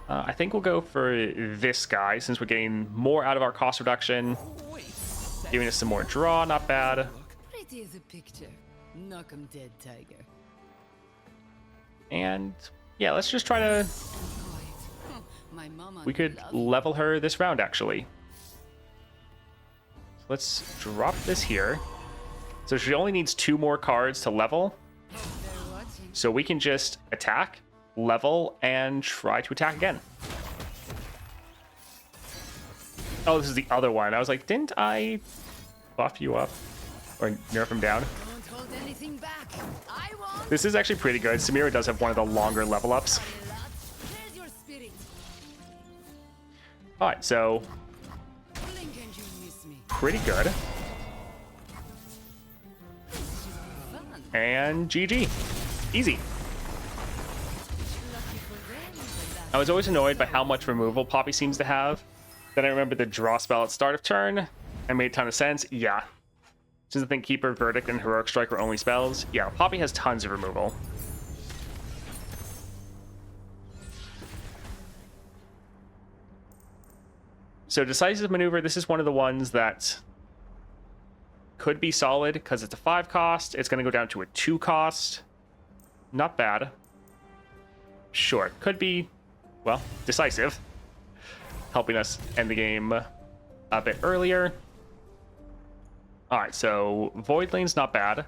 I think we'll go for this guy, since we're getting more out of our cost reduction. Giving us some more draw, not bad. Pretty as a picture. Knock 'em dead, tiger. And yeah, let's just try to... My mama We could love level her this round, actually. So let's drop this here. So she only needs 2 more cards to level. they're watching. So we can just attack, level, and try to attack again. Oh, this is the other one. I was like, didn't I buff you up? Or nerf him down? Don't hold anything back. I won't. This is actually pretty good. Samira does have one of the longer level ups. Where's your spirit? Alright, so Blink and you miss me. pretty good. Fun. And GG. Easy. Lucky for them, the last I was always annoyed by how much removal Poppy seems to have. Then I remembered the draw spell at start of turn, and made a ton of sense. Yeah. Since I think Keeper, Verdict, and Heroic Strike are only spells, yeah, Poppy has tons of removal. So Decisive Maneuver, this is one of the ones that could be solid, because it's a 5 cost. It's going to go down to a 2 cost. Not bad. Sure, could be, well, decisive. Helping us end the game a bit earlier. Alright, so Void Lane's not bad.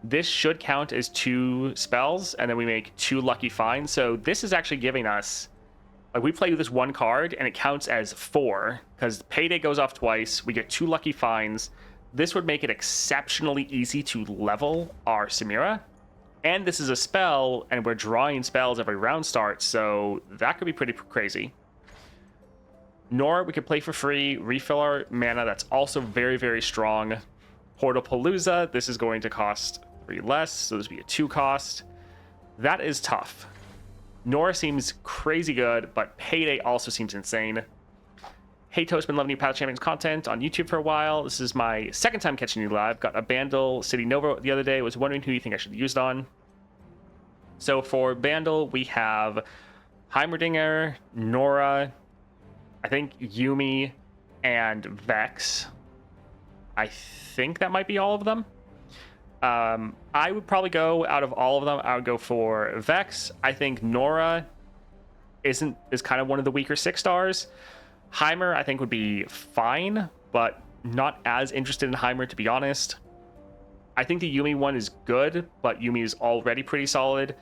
This should count as 2 spells, and then we make 2 Lucky Finds. So this is actually giving us... Like, we play with this 1 card, and it counts as 4, because Payday goes off twice. We get 2 Lucky Finds. This would make it exceptionally easy to level our Samira. And this is a spell, and we're drawing spells every round start, so that could be pretty crazy. Nor we could play for free, refill our mana. That's also very, very strong. Portapalooza, this is going to cost 3 less, so this would be a 2 cost. That is tough. Nora seems crazy good, but Payday also seems insane. Hey Toast, been loving your Path of Champions content on YouTube for a while. This is my 2nd time catching you live. Got a Bandle City Nova the other day. Was wondering who you think I should use it on. So for Bandle, we have Heimerdinger, Nora, I think Yuumi, and Vex. I think that might be all of them. I would probably go, out of all of them, I would go for Vex. I think Nora is kind of one of the weaker 6 stars. Heimer, I think, would be fine, but not as interested in Heimer, to be honest. I think the Yuumi one is good, but Yuumi is already pretty solid.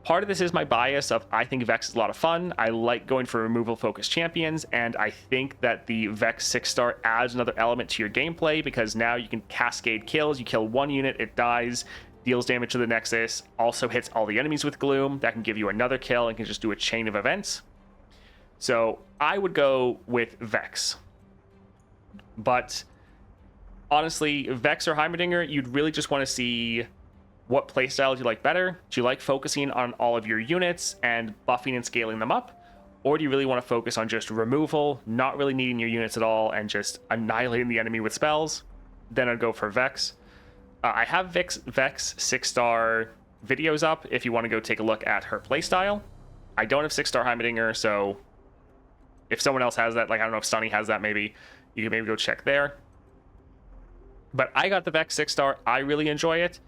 Part of this is my bias of I think Vex is a lot of fun. I like going for removal-focused champions, and I think that the Vex 6-star adds another element to your gameplay, because now you can cascade kills. You kill 1 unit, it dies, deals damage to the Nexus, also hits all the enemies with Gloom. That can give you another kill and can just do a chain of events. So I would go with Vex. But honestly, Vex or Heimerdinger, you'd really just want to see what playstyles you like better. Do you like focusing on all of your units and buffing and scaling them up? Or do you really want to focus on just removal, not really needing your units at all, and just annihilating the enemy with spells? Then I'd go for Vex. I have Vex 6-star videos up if you want to go take a look at her playstyle. I don't have 6-star Heimerdinger, so if someone else has that, like I don't know if Sunny has that, maybe you can maybe go check there. But I got the Vex 6-star. I really enjoy it.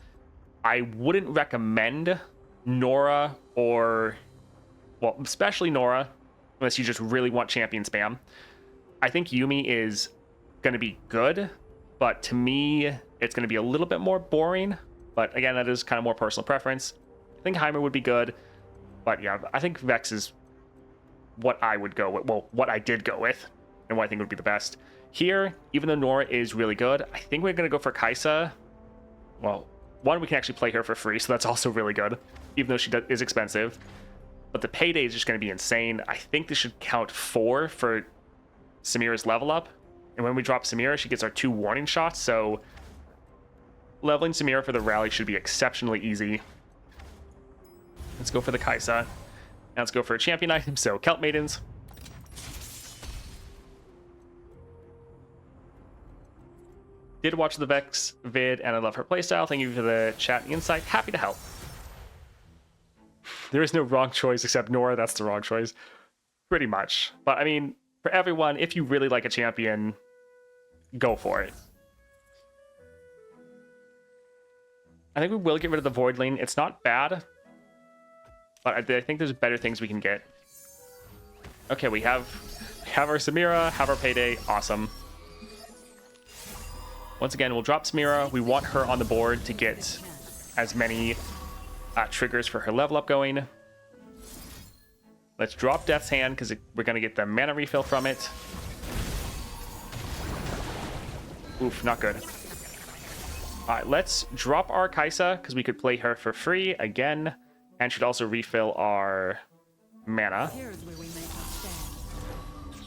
I wouldn't recommend Nora or, well, especially Nora, unless you just really want champion spam. I think Yuumi is going to be good, but to me, it's going to be a little bit more boring. But again, that is kind of more personal preference. I think Heimer would be good, but yeah, I think Vex is what I would go with. Well, what I did go with, and what I think would be the best. Here, even though Nora is really good, I think we're going to go for Kaisa. Well, one, we can actually play her for free, so that's also really good, even though she is expensive. But the payday is just going to be insane. I think this should count 4 for Samira's level up. And when we drop Samira, she gets our 2 warning shots, so leveling Samira for the rally should be exceptionally easy. Let's go for the Kaisa. Now let's go for a champion item, so Kelp Maidens. Did watch the Vex vid, and I love her playstyle. Thank you for the chat and insight. Happy to help. There is no wrong choice except Nora. That's the wrong choice. Pretty much. But, I mean, for everyone, if you really like a champion, go for it. I think we will get rid of the Void Lane. It's not bad, but I think there's better things we can get. Okay, we have our Samira, have our payday. Awesome. Once again, we'll drop Samira. We want her on the board to get as many triggers for her level up going. Let's drop Death's Hand because we're going to get the mana refill from it. Oof, not good. All right, let's drop our Kaisa because we could play her for free again, and should also refill our mana. Here's where we make our stand.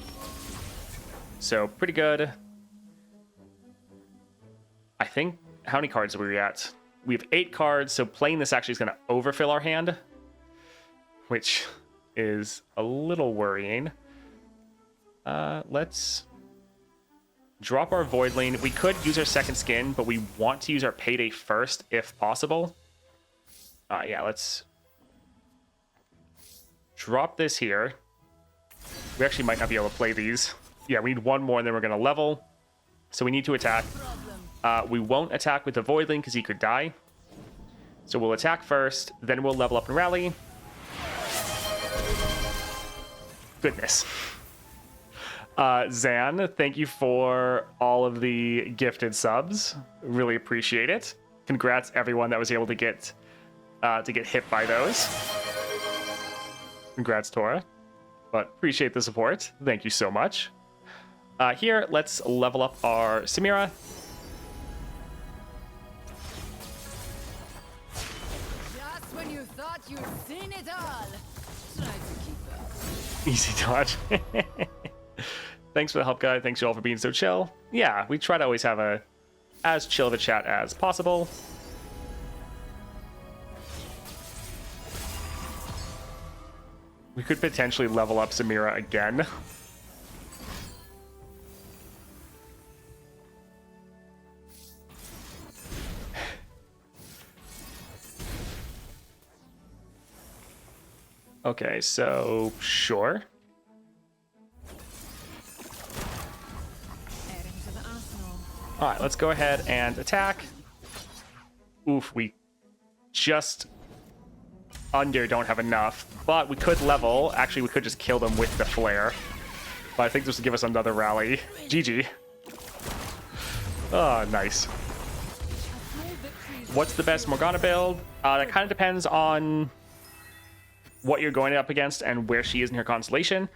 So pretty good. I think, how many cards are we at? We have 8 cards, so playing this actually is going to overfill our hand, which is a little worrying. Let's drop our Void Lane. We could use our second skin, but we want to use our payday first if possible. Yeah, let's drop this here. We actually might not be able to play these. Yeah, we need one more and then we're going to level. So we need to attack. We won't attack with the Void Lane because he could die. So we'll attack first, then we'll level up and rally. Goodness. Zan, thank you for all of the gifted subs. Really appreciate it. Congrats everyone that was able to get hit by those. Congrats, Tora. But appreciate the support. Thank you so much. Here, let's level up our Samira. Just when you thought you'd seen it all, try to keep up. Easy dodge. Thanks for the help, guy. Thanks you all for being so chill. Yeah, we try to always have as chill of a chat as possible. We could potentially level up Samira again. Okay, so sure. Adding to the arsenal. All right, let's go ahead and attack. Oof, we just don't have enough, but we could level. Actually, we could just kill them with the flare. But I think this will give us another rally. GG. Oh, nice. What's the best Morgana build? That kind of depends on what you're going up against and where she is in her constellation.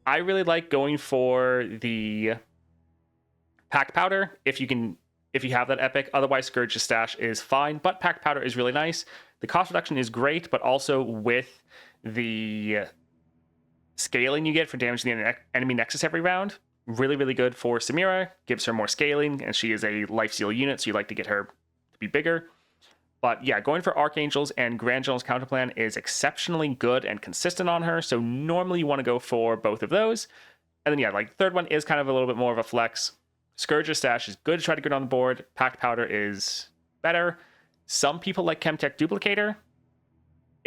I really like going for the Packed Powder if you have that epic. Otherwise, Scourge's Stash is fine, but Packed Powder is really nice. The cost reduction is great, but also with the scaling you get for damaging the enemy nexus every round, really, really good for Samira. Gives her more scaling, and she is a lifesteal unit, so you like to get her to be bigger. But yeah, going for Archangels and Grand General's Counterplan is exceptionally good and consistent on her, so normally you want to go for both of those. And then yeah, like the third one is kind of a little bit more of a flex. Scourge's Stash is good to try to get on the board. Packed Powder is better. Some people like Chemtech Duplicator.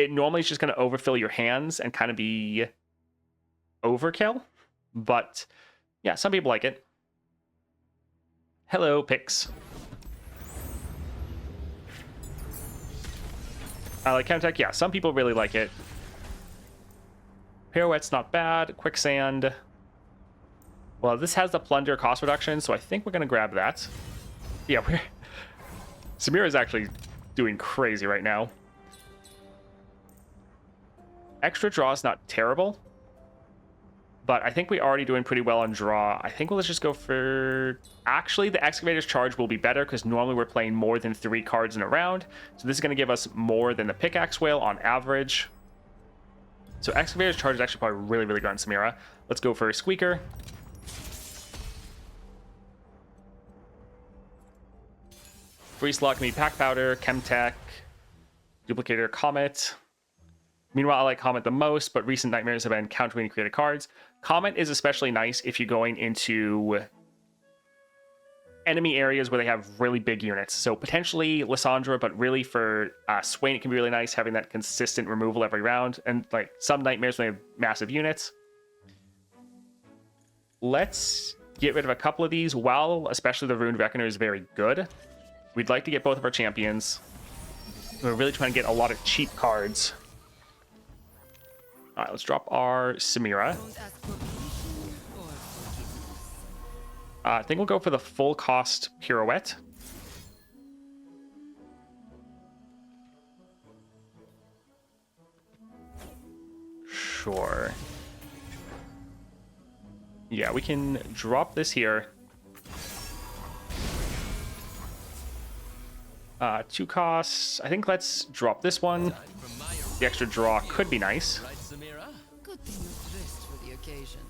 it normally is just going to overfill your hands and kind of be overkill. But yeah, some people like it. Hello, Pix. I like Chemtech. Yeah, some people really like it. Pirouette's not bad. Quicksand. Well, this has the plunder cost reduction, so I think we're going to grab that. Yeah, Samira is actually doing crazy right now. Extra draw is not terrible, but I think we're already doing pretty well on draw. I think let's just go for... Actually, the Excavator's Charge will be better because normally we're playing more than 3 cards in a round. So this is going to give us more than the Pickaxe Whale on average. So Excavator's Charge is actually probably really, really good on Samira. Let's go for a Squeaker. Free slot can be Pack Powder, Chemtech, Duplicator, Comet. Meanwhile, I like Comet the most, but recent nightmares have been countering created cards. Comet is especially nice if you're going into enemy areas where they have really big units. So potentially Lysandra, but really for Swain, it can be really nice having that consistent removal every round. And like some nightmares, when they have massive units. Let's get rid of a couple of these. While especially the Ruined Reckoner is very good, we'd like to get both of our champions. We're really trying to get a lot of cheap cards. All right, let's drop our Samira. Don't ask for permission or forgiveness. I think we'll go for the full cost Pirouette. Sure. Yeah, we can drop this here. 2 costs. I think let's drop this one. The extra draw could be nice. Right, Samira? Good thing you're dressed for the occasion.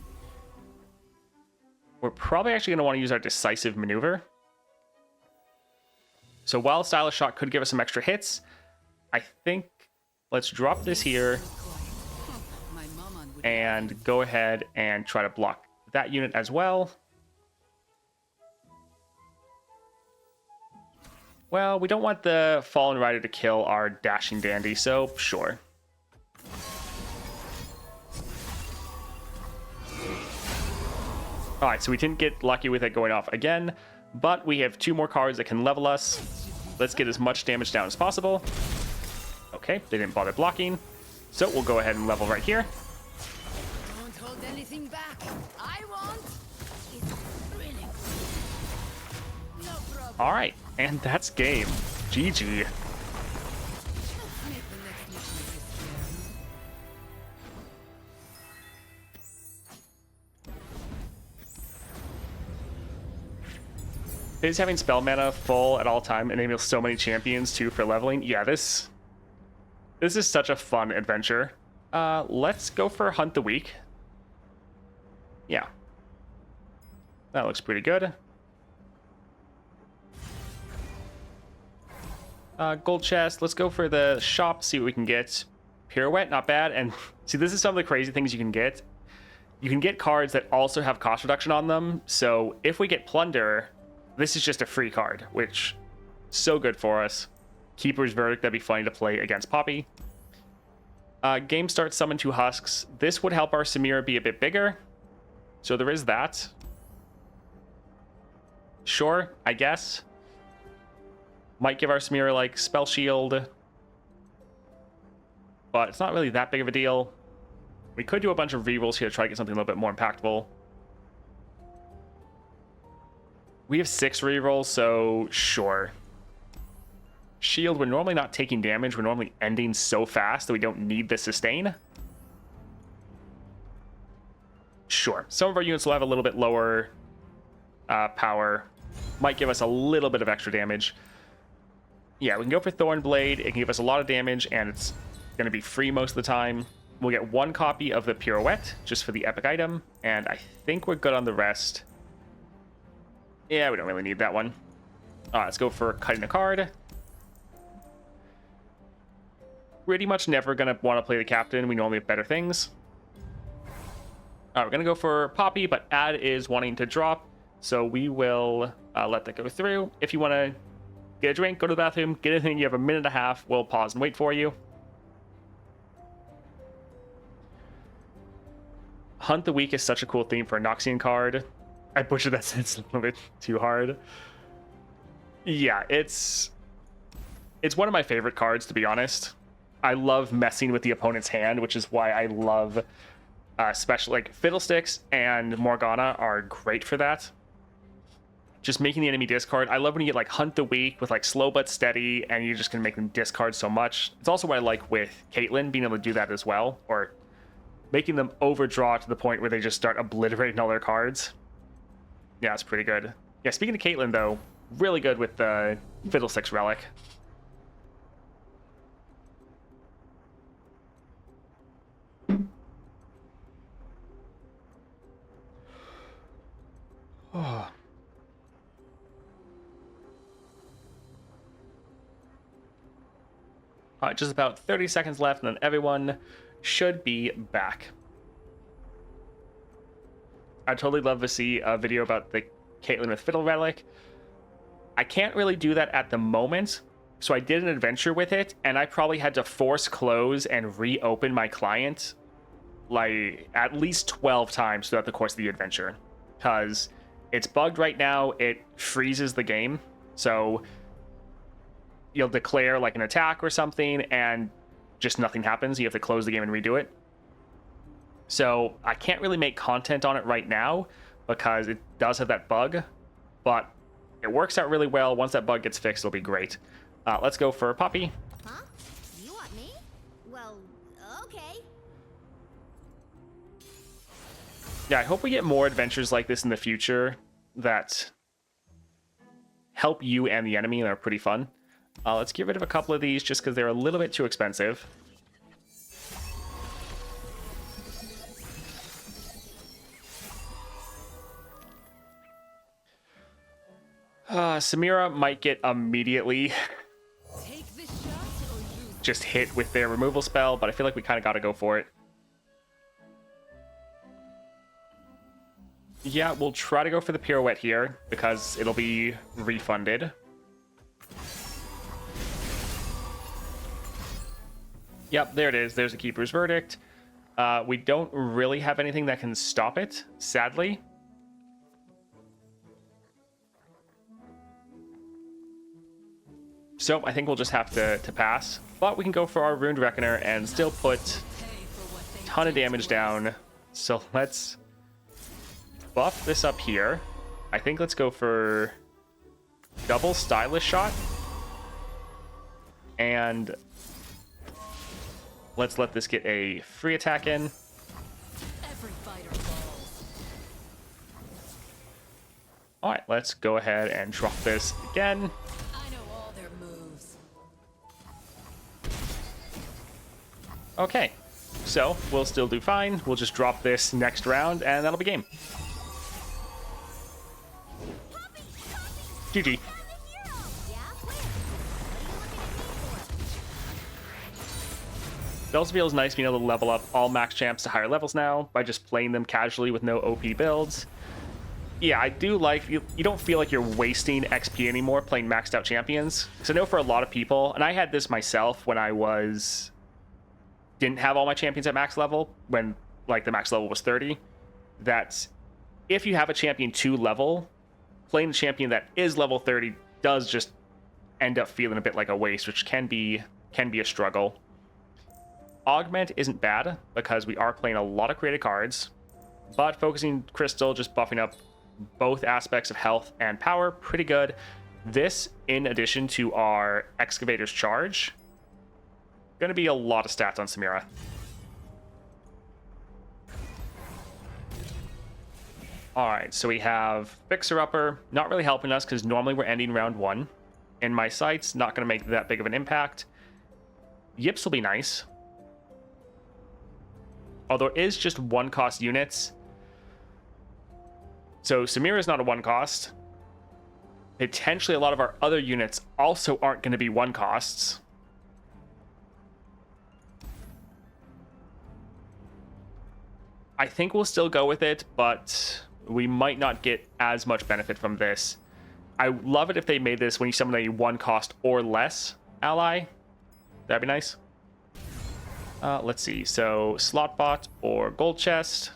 We're probably actually going to want to use our decisive maneuver. So while Stylish Shot could give us some extra hits, I think let's drop this here My mama would and go ahead and try to block that unit as well. Well, we don't want the Fallen Rider to kill our Dashing Dandy, so sure. Alright, so we didn't get lucky with it going off again, but we have 2 more cards that can level us. Let's get as much damage down as possible. Okay, they didn't bother blocking, so we'll go ahead and level right here. Don't hold anything back. I want is thrilling. No problem. Alright, and that's game. GG. Let's make the next mission this Is having spell mana full at all time enables so many champions too for leveling. Yeah, this is such a fun adventure. Let's go for Hunt the Week. Yeah. That looks pretty good. Gold chest. Let's go for the shop, see what we can get. Pirouette, not bad. And see, this is some of the crazy things you can get. You can get cards that also have cost reduction on them. So if we get Plunder, this is just a free card, which so good for us. Keeper's Verdict, that'd be funny to play against Poppy. Game start, summon 2 husks. This would help our Samira be a bit bigger. So there is that. Sure, I guess. Might give our Samira like Spell Shield. But it's not really that big of a deal. We could do a bunch of rerolls here to try to get something a little bit more impactful. We have 6 rerolls, so sure. Shield, we're normally not taking damage. We're normally ending so fast that we don't need the sustain. Sure. Some of our units will have a little bit lower power. Might give us a little bit of extra damage. Yeah, we can go for Thorn Blade. It can give us a lot of damage, and it's going to be free most of the time. We'll get 1 copy of the Pirouette, just for the epic item, and I think we're good on the rest. Yeah, we don't really need that one. Let's go for cutting a card. Pretty much never going to want to play the captain. We normally have better things. We're going to go for Poppy, but Ad is wanting to drop, so we will let that go through. If you want to get a drink, go to the bathroom, get anything, you have a minute and a half. We'll pause and wait for you. Hunt the Weak is such a cool theme for a Noxian card. I butchered that sentence a little bit too hard. Yeah, it's one of my favorite cards, to be honest. I love messing with the opponent's hand, which is why I love special, like Fiddlesticks and Morgana are great for that. Just making the enemy discard. I love when you get like Hunt the Weak with like Slow But Steady, and you're just gonna make them discard so much. It's also what I like with Caitlyn, being able to do that as well, or making them overdraw to the point where they just start obliterating all their cards. Yeah, it's pretty good. Yeah, speaking of Caitlyn though, really good with the Fiddlesticks Relic. Oh. Just about 30 seconds left, and then everyone should be back. I'd totally love to see a video about the Caitlyn with Fiddle Relic. I can't really do that at the moment, so I did an adventure with it, and I probably had to force close and reopen my client like at least 12 times throughout the course of the adventure, because it's bugged right now. It freezes the game, so you'll declare like an attack or something and just nothing happens. You have to close the game and redo it. So I can't really make content on it right now because it does have that bug, but it works out really well. Once that bug gets fixed, it'll be great. Let's go for Poppy. Huh? You want me? Well, okay. Yeah, I hope we get more adventures like this in the future that help you and the enemy, and are pretty fun. Let's get rid of a couple of these just because they're a little bit too expensive. Samira might get immediately Take this shot or lose. just hit with their removal spell, but I feel like we kind of got to go for it. Yeah, we'll try to go for the pirouette here because it'll be refunded. Yep, there it is. There's a Keeper's Verdict. We don't really have anything that can stop it, sadly. So I think we'll just have to pass. But we can go for our Ruined Reckoner and still put a ton of damage down. So let's buff this up here. I think let's go for double Stylish Shot. And let's let this get a free attack in. Every fighter falls. All right, let's go ahead and drop this again. I know all their moves. Okay, so we'll still do fine. We'll just drop this next round, and that'll be game. Poppy! GG. You're the hero! Yeah? Where? What are you looking at me for? It also feels nice being able to level up all max champs to higher levels now by just playing them casually with no OP builds. Yeah, I do like, you don't feel like you're wasting XP anymore playing maxed out champions. Because I know for a lot of people, and I had this myself when I didn't have all my champions at max level, when like the max level was 30, that if you have a champion 2 level, playing a champion that is level 30 does just end up feeling a bit like a waste, which can be a struggle. Augment isn't bad because we are playing a lot of created cards, but focusing Crystal, just buffing up both aspects of health and power, pretty good. This, in addition to our Excavator's Charge, gonna be a lot of stats on Samira. Alright, so we have Fixer Upper, not really helping us because normally we're ending round 1. In my sights, not gonna make that big of an impact. Yips will be nice. Although it is just 1-cost units. So Samira is not a 1-cost. Potentially a lot of our other units also aren't going to be 1-costs. I think we'll still go with it, but we might not get as much benefit from this. I love it if they made this when you summon a 1-cost or less ally. That'd be nice. Let's see. So Slotbot or Gold Chest.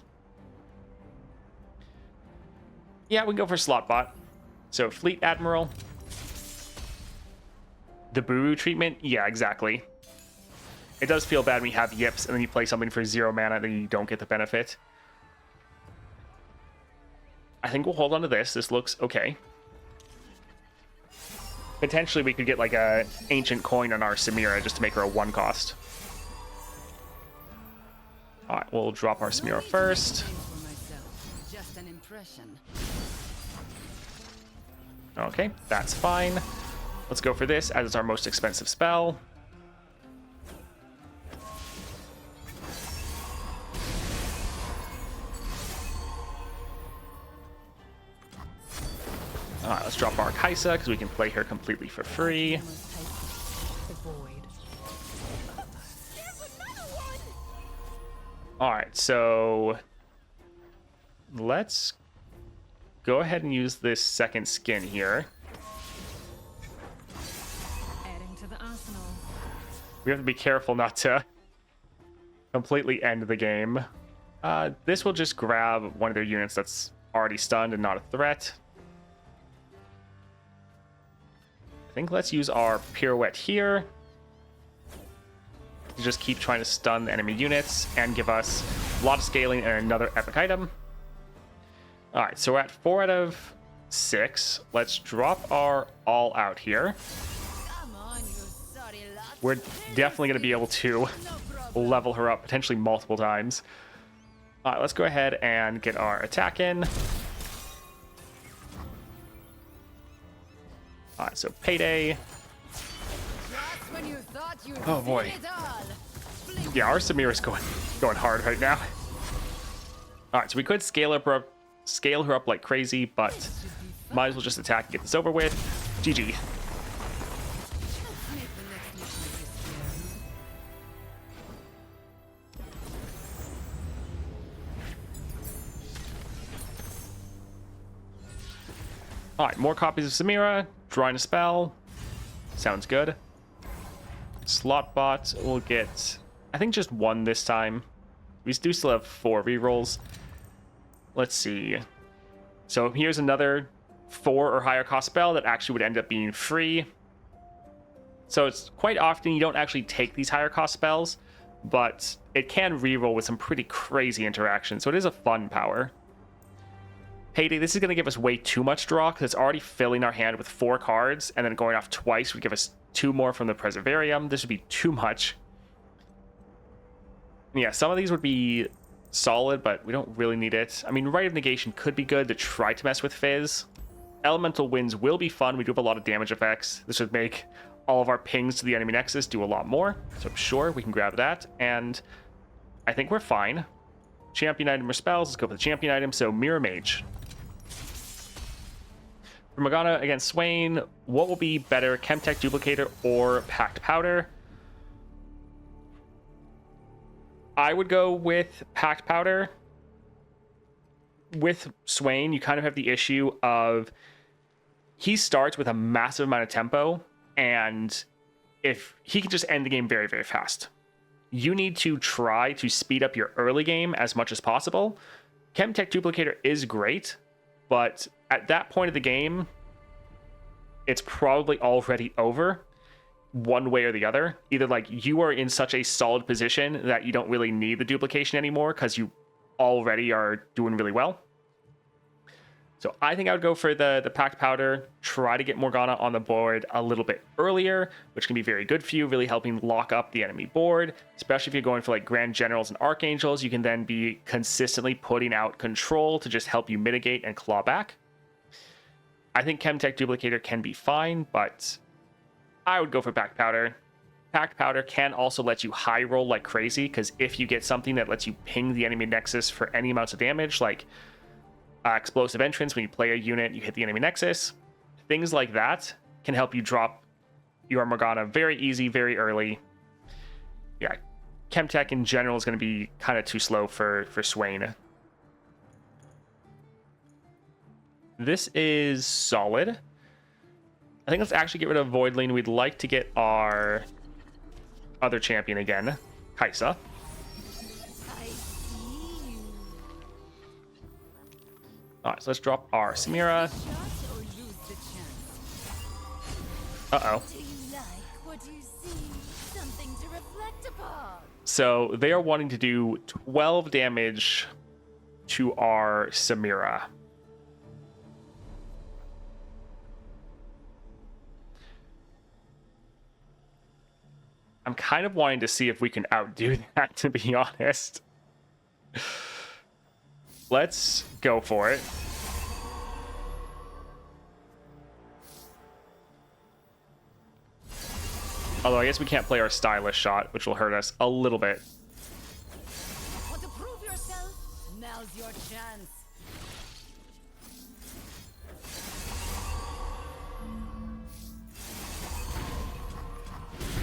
Yeah, we can go for slot bot. So Fleet Admiral. The Buru treatment? Yeah, exactly. It does feel bad when you have yips and then you play something for 0 mana and then you don't get the benefit. I think we'll hold on to this. This looks okay. Potentially we could get like a ancient coin on our Samira just to make her a 1 cost. Alright, we'll drop our Samira first. Just an impression. Okay, that's fine. Let's go for this as it's our most expensive spell. Alright, let's drop our Kaisa because we can play her completely for free. The void. Alright, so let's go ahead and use this second skin here. Adding to the arsenal. We have to be careful not to completely end the game. This will just grab one of their units that's already stunned and not a threat. I think let's use our pirouette here to just keep trying to stun the enemy units and give us a lot of scaling and another epic item. All right, so we're at 4 out of 6. Let's drop our all out here. Come on, you sorry lot. We're definitely going to be able to level her up potentially multiple times. All right, let's go ahead and get our attack in. All right, so payday. Just when you thought you'd Oh, boy. seen it all. Yeah, our Samira's going hard right now. All right, so we could scale her up like crazy, but might as well just attack and get this over with. GG. Let's make the next mission easier. All right, more copies of Samira. Drawing a spell. Sounds good. Slot bot will get, I think, just 1 this time. We do still have 4 rerolls. Let's see. So here's another 4 or higher cost spell that actually would end up being free. So it's quite often you don't actually take these higher cost spells, but it can reroll with some pretty crazy interactions. So it is a fun power. Payday, this is going to give us way too much draw because it's already filling our hand with 4 cards, and then going off twice would give us 2 more from the Preservarium. This would be too much. Yeah, some of these would be solid, but we don't really need it. I mean, Rite of Negation could be good to try to mess with Fizz. Elemental Winds will be fun. We do have a lot of damage effects. This would make all of our pings to the enemy nexus do a lot more. So sure, we can grab that. And I think we're fine. Champion item or spells. Let's go for the champion item. So Mirror Mage. For Morgana against Swain, what will be better, Chemtech Duplicator or Packed Powder? I would go with Packed Powder. With Swain, you kind of have the issue of he starts with a massive amount of tempo, and if he can just end the game very, very fast. You need to try to speed up your early game as much as possible. Chemtech Duplicator is great, but at that point of the game, it's probably already over one way or the other. Either like you are in such a solid position that you don't really need the duplication anymore because you already are doing really well. So I think I would go for the Packed Powder, try to get Morgana on the board a little bit earlier, which can be very good for you, really helping lock up the enemy board, especially if you're going for like Grand Generals and Archangels. You can then be consistently putting out control to just help you mitigate and claw back. I think Chemtech Duplicator can be fine, but I would go for Packed Powder. Packed Powder can also let you high roll like crazy, because if you get something that lets you ping the enemy nexus for any amounts of damage, like Explosive Entrance, when you play a unit, you hit the enemy nexus, things like that can help you drop your Morgana very easy, very early. Yeah, Chemtech in general is going to be kind of too slow for Swain. This is solid. I think let's actually get rid of Voidling. We'd like to get our other champion again, Kaisa. I see you. All right, so let's drop our Samira. Shot or lose the chance. Uh-oh. Do you like what you see? Something to reflect upon. So they are wanting to do 12 damage to our Samira. I'm kind of wanting to see if we can outdo that, to be honest. Let's go for it. Although I guess we can't play our stylish shot, which will hurt us a little bit. Want to prove yourself? Now's your chance.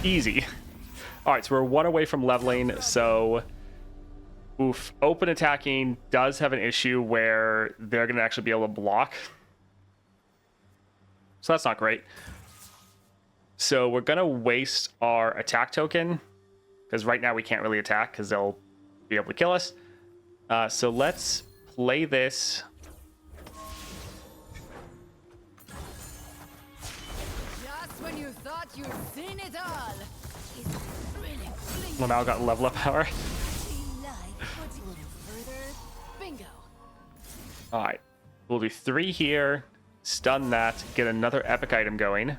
Easy. All right, so we're one away from leveling, so oof. Open attacking does have an issue where they're going to actually be able to block. So that's not great. So we're going to waste our attack token, because right now we can't really attack because they'll be able to kill us. So let's play this. Just when you thought you'd seen it all. It's thrilling. Well, now I've got level up power. Do you like what you little further? Bingo. All right, we'll do 3 here, stun that, get another epic item going.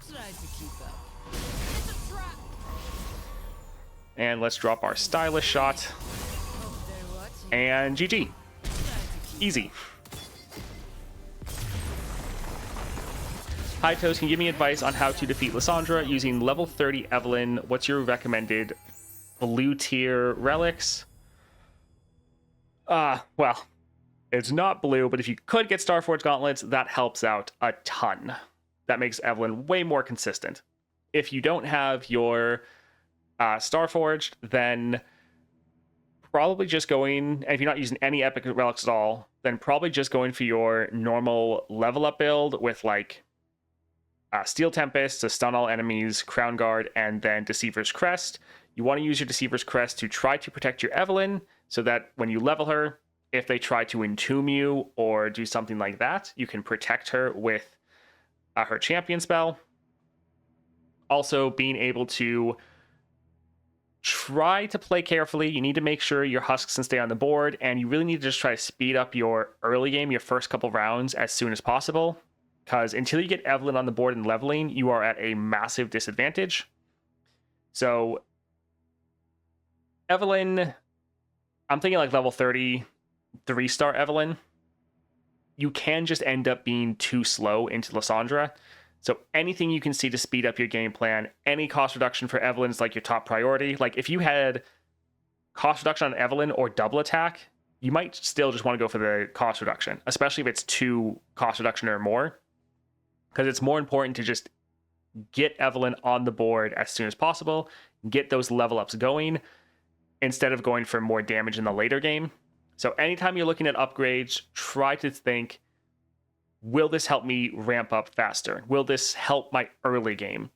Try to keep up. It's a trap. And let's drop our stylish shot. Hope they're watching. And GG. Try to keep Easy. Hi Toast, can you give me advice on how to defeat Lysandra using level 30 Evelyn? What's your recommended blue tier relics? Well, it's not blue, but if you could get Starforged Gauntlets, that helps out a ton. That makes Evelyn way more consistent. If you don't have your Starforged, then probably just going, and if you're not using any epic relics at all, then probably just going for your normal level up build with like Steel Tempest to stun all enemies, Crown Guard, and then Deceiver's Crest. You want to use your Deceiver's Crest to try to protect your Evelyn so that when you level her, if they try to entomb you or do something like that, you can protect her with her champion spell. Also, being able to try to play carefully. You need to make sure your husks can stay on the board, and you really need to just try to speed up your early game, your first couple rounds, as soon as possible. Because until you get Evelyn on the board and leveling, you are at a massive disadvantage. So, Evelyn, I'm thinking like level 30, 3-star Evelyn. You can just end up being too slow into Lysandra. So anything you can see to speed up your game plan, any cost reduction for Evelyn is like your top priority. Like if you had cost reduction on Evelyn or double attack, you might still just want to go for the cost reduction, especially if it's 2 cost reduction or more, because it's more important to just get Evelyn on the board as soon as possible, get those level ups going, instead of going for more damage in the later game. So anytime you're looking at upgrades, try to think, will this help me ramp up faster? Will this help my early game?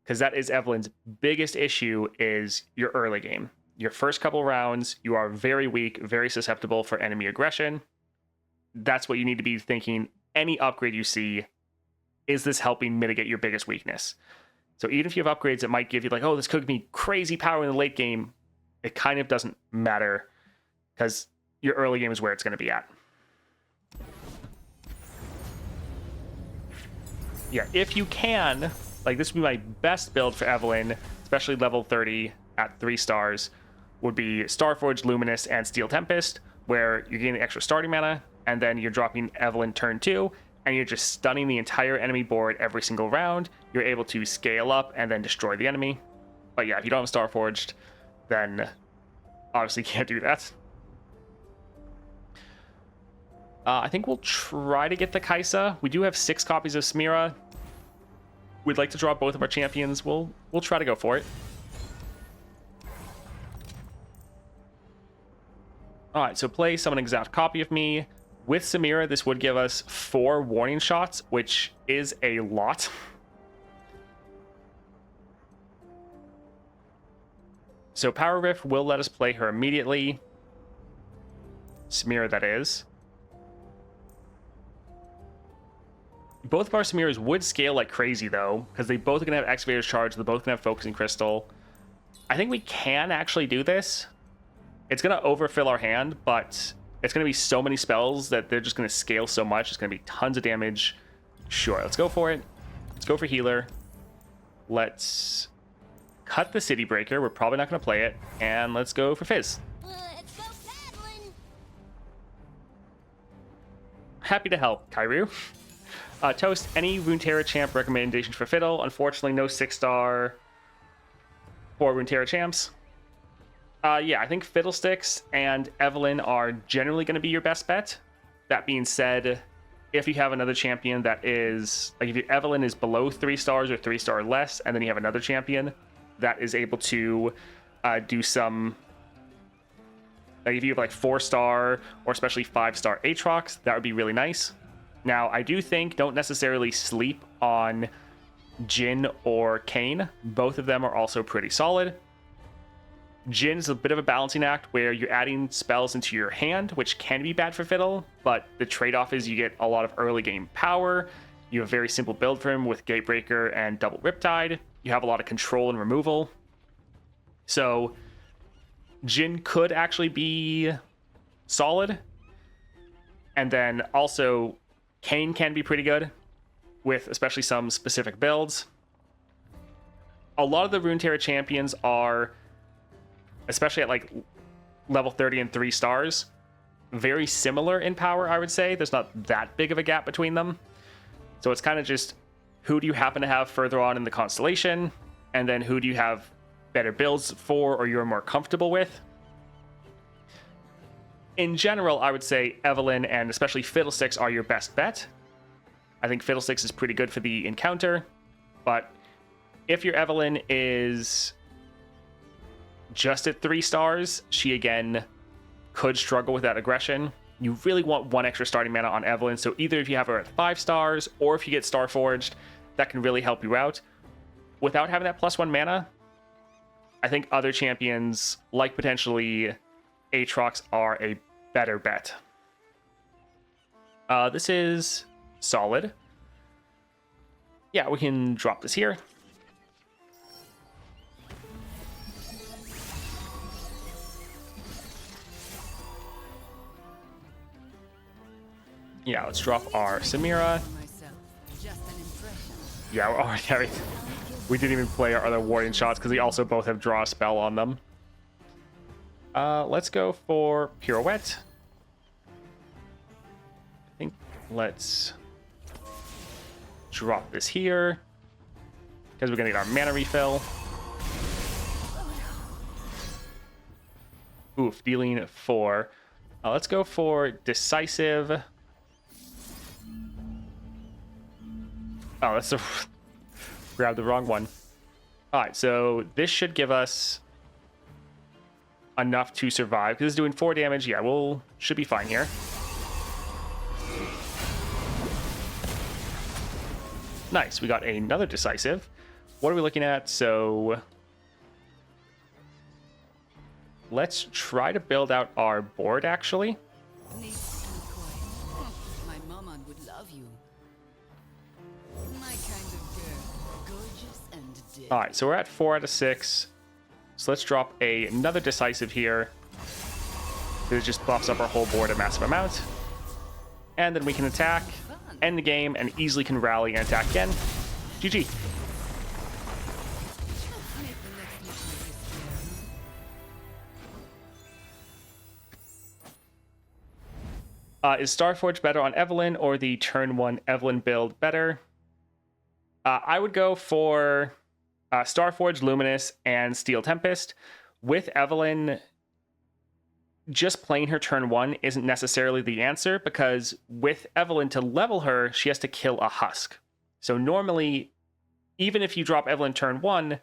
Because that is Evelyn's biggest issue, is your early game. Your first couple rounds, you are very weak, very susceptible for enemy aggression. That's what you need to be thinking. Any upgrade you see, is this helping mitigate your biggest weakness? So even if you have upgrades that might give you like, oh, this could be crazy power in the late game, it kind of doesn't matter, because your early game is where it's going to be at. Yeah, if you can, like this would be my best build for Evelyn, especially level 30 at 3 stars, would be Starforged, Luminous, and Steel Tempest, where you're getting extra starting mana, and then you're dropping Evelyn turn 2, and you're just stunning the entire enemy board every single round. You're able to scale up and then destroy the enemy. But yeah, if you don't have Starforged, then obviously you can't do that. I think we'll try to get the Kaisa. We do have 6 copies of Samira. We'd like to draw both of our champions. We'll try to go for it. Alright, so play summon an exact copy of me. With Samira, this would give us 4 warning shots, which is a lot. So Power Rift will let us play her immediately. Samira, that is. Both of our Samiras would scale like crazy, though, because they both are going to have Excavator's Charge. They're both going to have Focusing Crystal. I think we can actually do this. It's going to overfill our hand, but it's going to be so many spells that they're just going to scale so much. It's going to be tons of damage. Sure, let's go for it. Let's go for Healer. Let's cut the City Breaker. We're probably not going to play it. And let's go for Fizz. Let's go paddling. Happy to help, Kairu. Toast, any Runeterra champ recommendations for Fiddle? Unfortunately, no 6-star for Runeterra champs. Yeah, I think Fiddlesticks and Evelyn are generally going to be your best bet. That being said, if you have another champion that is, like if your Evelyn is below 3 stars or 3-star or less, and then you have another champion that is able to do some, like if you have like 4-star or especially 5-star Aatrox, that would be really nice. Now, I do think don't necessarily sleep on Jhin or Kayn. Both of them are also pretty solid. Jhin is a bit of a balancing act where you're adding spells into your hand, which can be bad for Fiddle, but the trade-off is you get a lot of early game power. You have a very simple build for him with Gatebreaker and Double Riptide. You have a lot of control and removal. So Jhin could actually be solid. And then also Kayn can be pretty good with especially some specific builds. A lot of the Runeterra champions are, especially at like level 30 and 3 stars, very similar in power, I would say. There's not that big of a gap between them. So it's kind of just who do you happen to have further on in the constellation, and then who do you have better builds for or you're more comfortable with. In general, I would say Evelyn and especially Fiddlesticks are your best bet. I think Fiddlesticks is pretty good for the encounter, but if your Evelyn is just at 3 stars, she again could struggle with that aggression. You really want 1 extra starting mana on Evelyn, so either if you have her at 5 stars or if you get Starforged, that can really help you out. Without having that +1 mana, I think other champions, like potentially Aatrox, are a better bet. This is solid. Yeah, we can drop this here. Yeah, let's drop our Samira. Myself, just an impression. Yeah, we're already, we didn't even play our other Warrior shots because we also both have Draw a Spell on them. Let's go for Pirouette. I think let's drop this here because we're going to get our mana refill. Oof, dealing 4. Let's go for Decisive. Oh, that's a... Grab the wrong one. Alright, so this should give us enough to survive. Because it's doing 4 damage. Yeah, we'll... should be fine here. Nice, we got another Decisive. What are we looking at? So... let's try to build out our board, actually. Neat and quiet. My mama would love you. My kind of girl. Gorgeous and dead. Alright, so we're at 4 out of 6. So let's drop another Decisive here. This just buffs up our whole board a massive amount. And then we can attack, end the game, and easily can rally and attack again. GG. Make the next mission easier. Is Starforge better on Evelyn or the turn 1 Evelyn build better? I would go for Starforge, Luminous, and Steel Tempest. With Evelyn, just playing her turn 1 isn't necessarily the answer, because with Evelyn, to level her, she has to kill a husk. So normally, even if you drop Evelyn turn 1,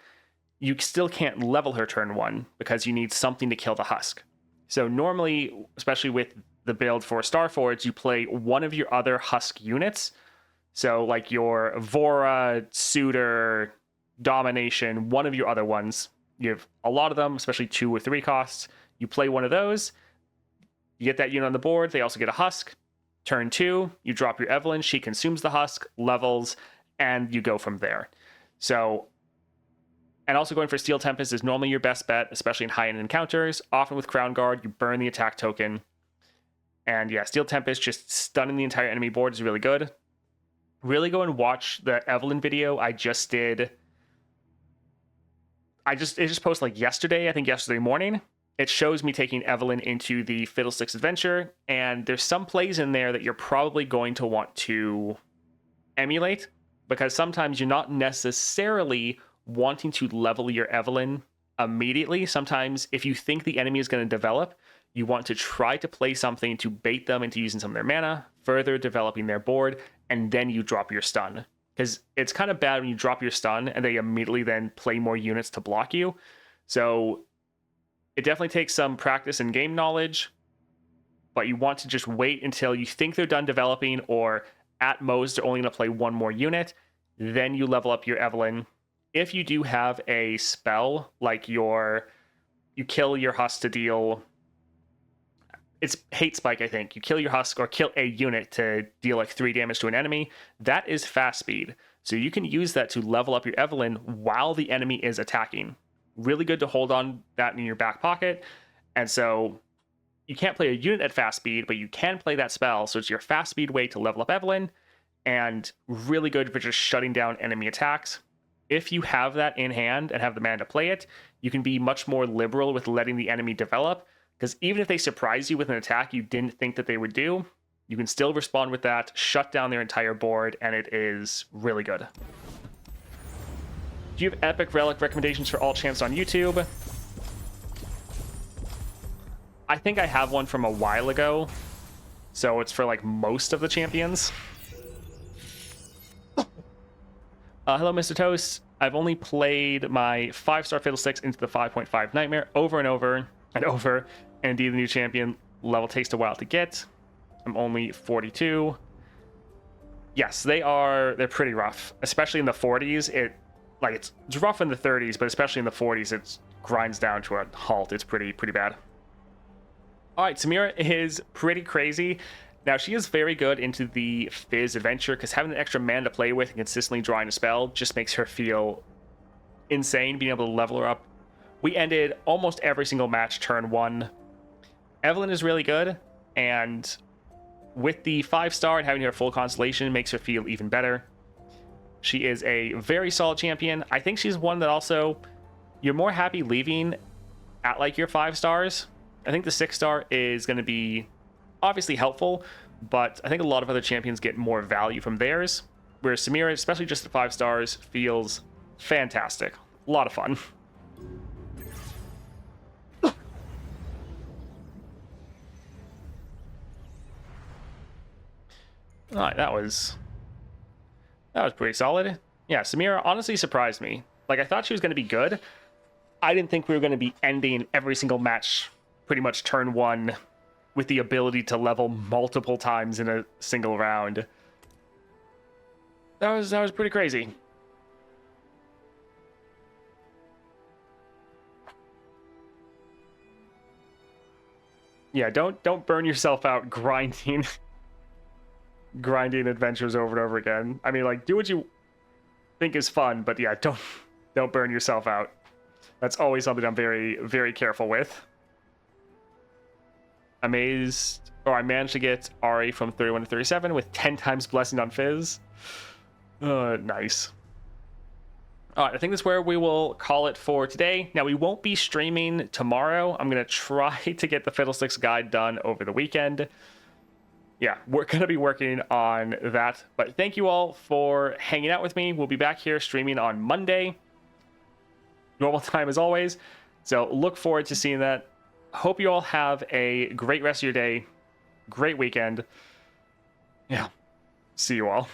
you still can't level her turn 1 because you need something to kill the husk. So normally, especially with the build for Starforge, you play one of your other husk units. So like your Vora, Suitor, Domination, one of your other ones. You have a lot of them, especially 2 or 3 costs. You play one of those, you get that unit on the board, they also get a husk. Turn 2, you drop your Evelyn, she consumes the husk, levels, and you go from there. So, and also going for Steel Tempest is normally your best bet, especially in high-end encounters. Often with Crown Guard, you burn the attack token. And yeah, Steel Tempest just stunning the entire enemy board is really good. Really go and watch the Evelyn video I just did. It just posted like yesterday, I think yesterday morning. It shows me taking Evelyn into the Fiddlesticks Adventure, and there's some plays in there that you're probably going to want to emulate, because sometimes you're not necessarily wanting to level your Evelyn immediately. Sometimes if you think the enemy is going to develop, you want to try to play something to bait them into using some of their mana, further developing their board, and then you drop your stun. Because it's kind of bad when you drop your stun and they immediately then play more units to block you. So it definitely takes some practice and game knowledge, but you want to just wait until you think they're done developing, or at most they're only going to play one more unit. Then you level up your Evelyn. If you do have a spell, like you kill your husk to deal... It's Hate Spike, I think. You kill your husk or kill a unit to deal like 3 damage to an enemy. That is fast speed. So you can use that to level up your Evelyn while the enemy is attacking. Really good to hold on that in your back pocket. And so you can't play a unit at fast speed, but you can play that spell. So it's your fast speed way to level up Evelyn, and really good for just shutting down enemy attacks. If you have that in hand and have the mana to play it, you can be much more liberal with letting the enemy develop. Because even if they surprise you with an attack you didn't think that they would do, you can still respond with that, shut down their entire board, and it is really good. Do you have epic relic recommendations for all champs on YouTube? I think I have one from a while ago, so it's for like most of the champions. Hello, Mr. Toast. I've only played my 5-star Fiddlesticks into the 5.5 Nightmare over and over and over. And indeed, the new champion level takes a while to get. I'm only 42. Yes, they're pretty rough, especially in the 40s. It's rough in the 30s, but especially in the 40s, it grinds down to a halt. It's pretty bad. All right, Samira is pretty crazy. Now, she is very good into the Fizz Adventure, because having an extra mana to play with and consistently drawing a spell just makes her feel insane, being able to level her up. We ended almost every single match turn 1. Evelyn is really good, and with the 5-star and having her full constellation makes her feel even better. She is a very solid champion. I think she's one that also you're more happy leaving at like your 5 stars. I think the 6-star is going to be obviously helpful, but I think a lot of other champions get more value from theirs, whereas Samira, especially just at 5 stars, feels fantastic. A lot of fun. All right, that was pretty solid. Yeah, Samira honestly surprised me. Like, I thought she was going to be good. I didn't think we were going to be ending every single match pretty much turn 1 with the ability to level multiple times in a single round. That was pretty crazy. Yeah, don't burn yourself out grinding adventures over and over again. I mean, like, do what you think is fun, but yeah, don't burn yourself out. That's always something I'm very, very careful with. I managed to get Ari from 31 to 37 with 10 times Blessing on Fizz. Nice. All right, I think that's where we will call it for today. Now, we won't be streaming tomorrow. I'm going to try to get the Fiddlesticks guide done over the weekend. Yeah, we're going to be working on that. But thank you all for hanging out with me. We'll be back here streaming on Monday. Normal time as always. So look forward to seeing that. Hope you all have a great rest of your day. Great weekend. Yeah. See you all.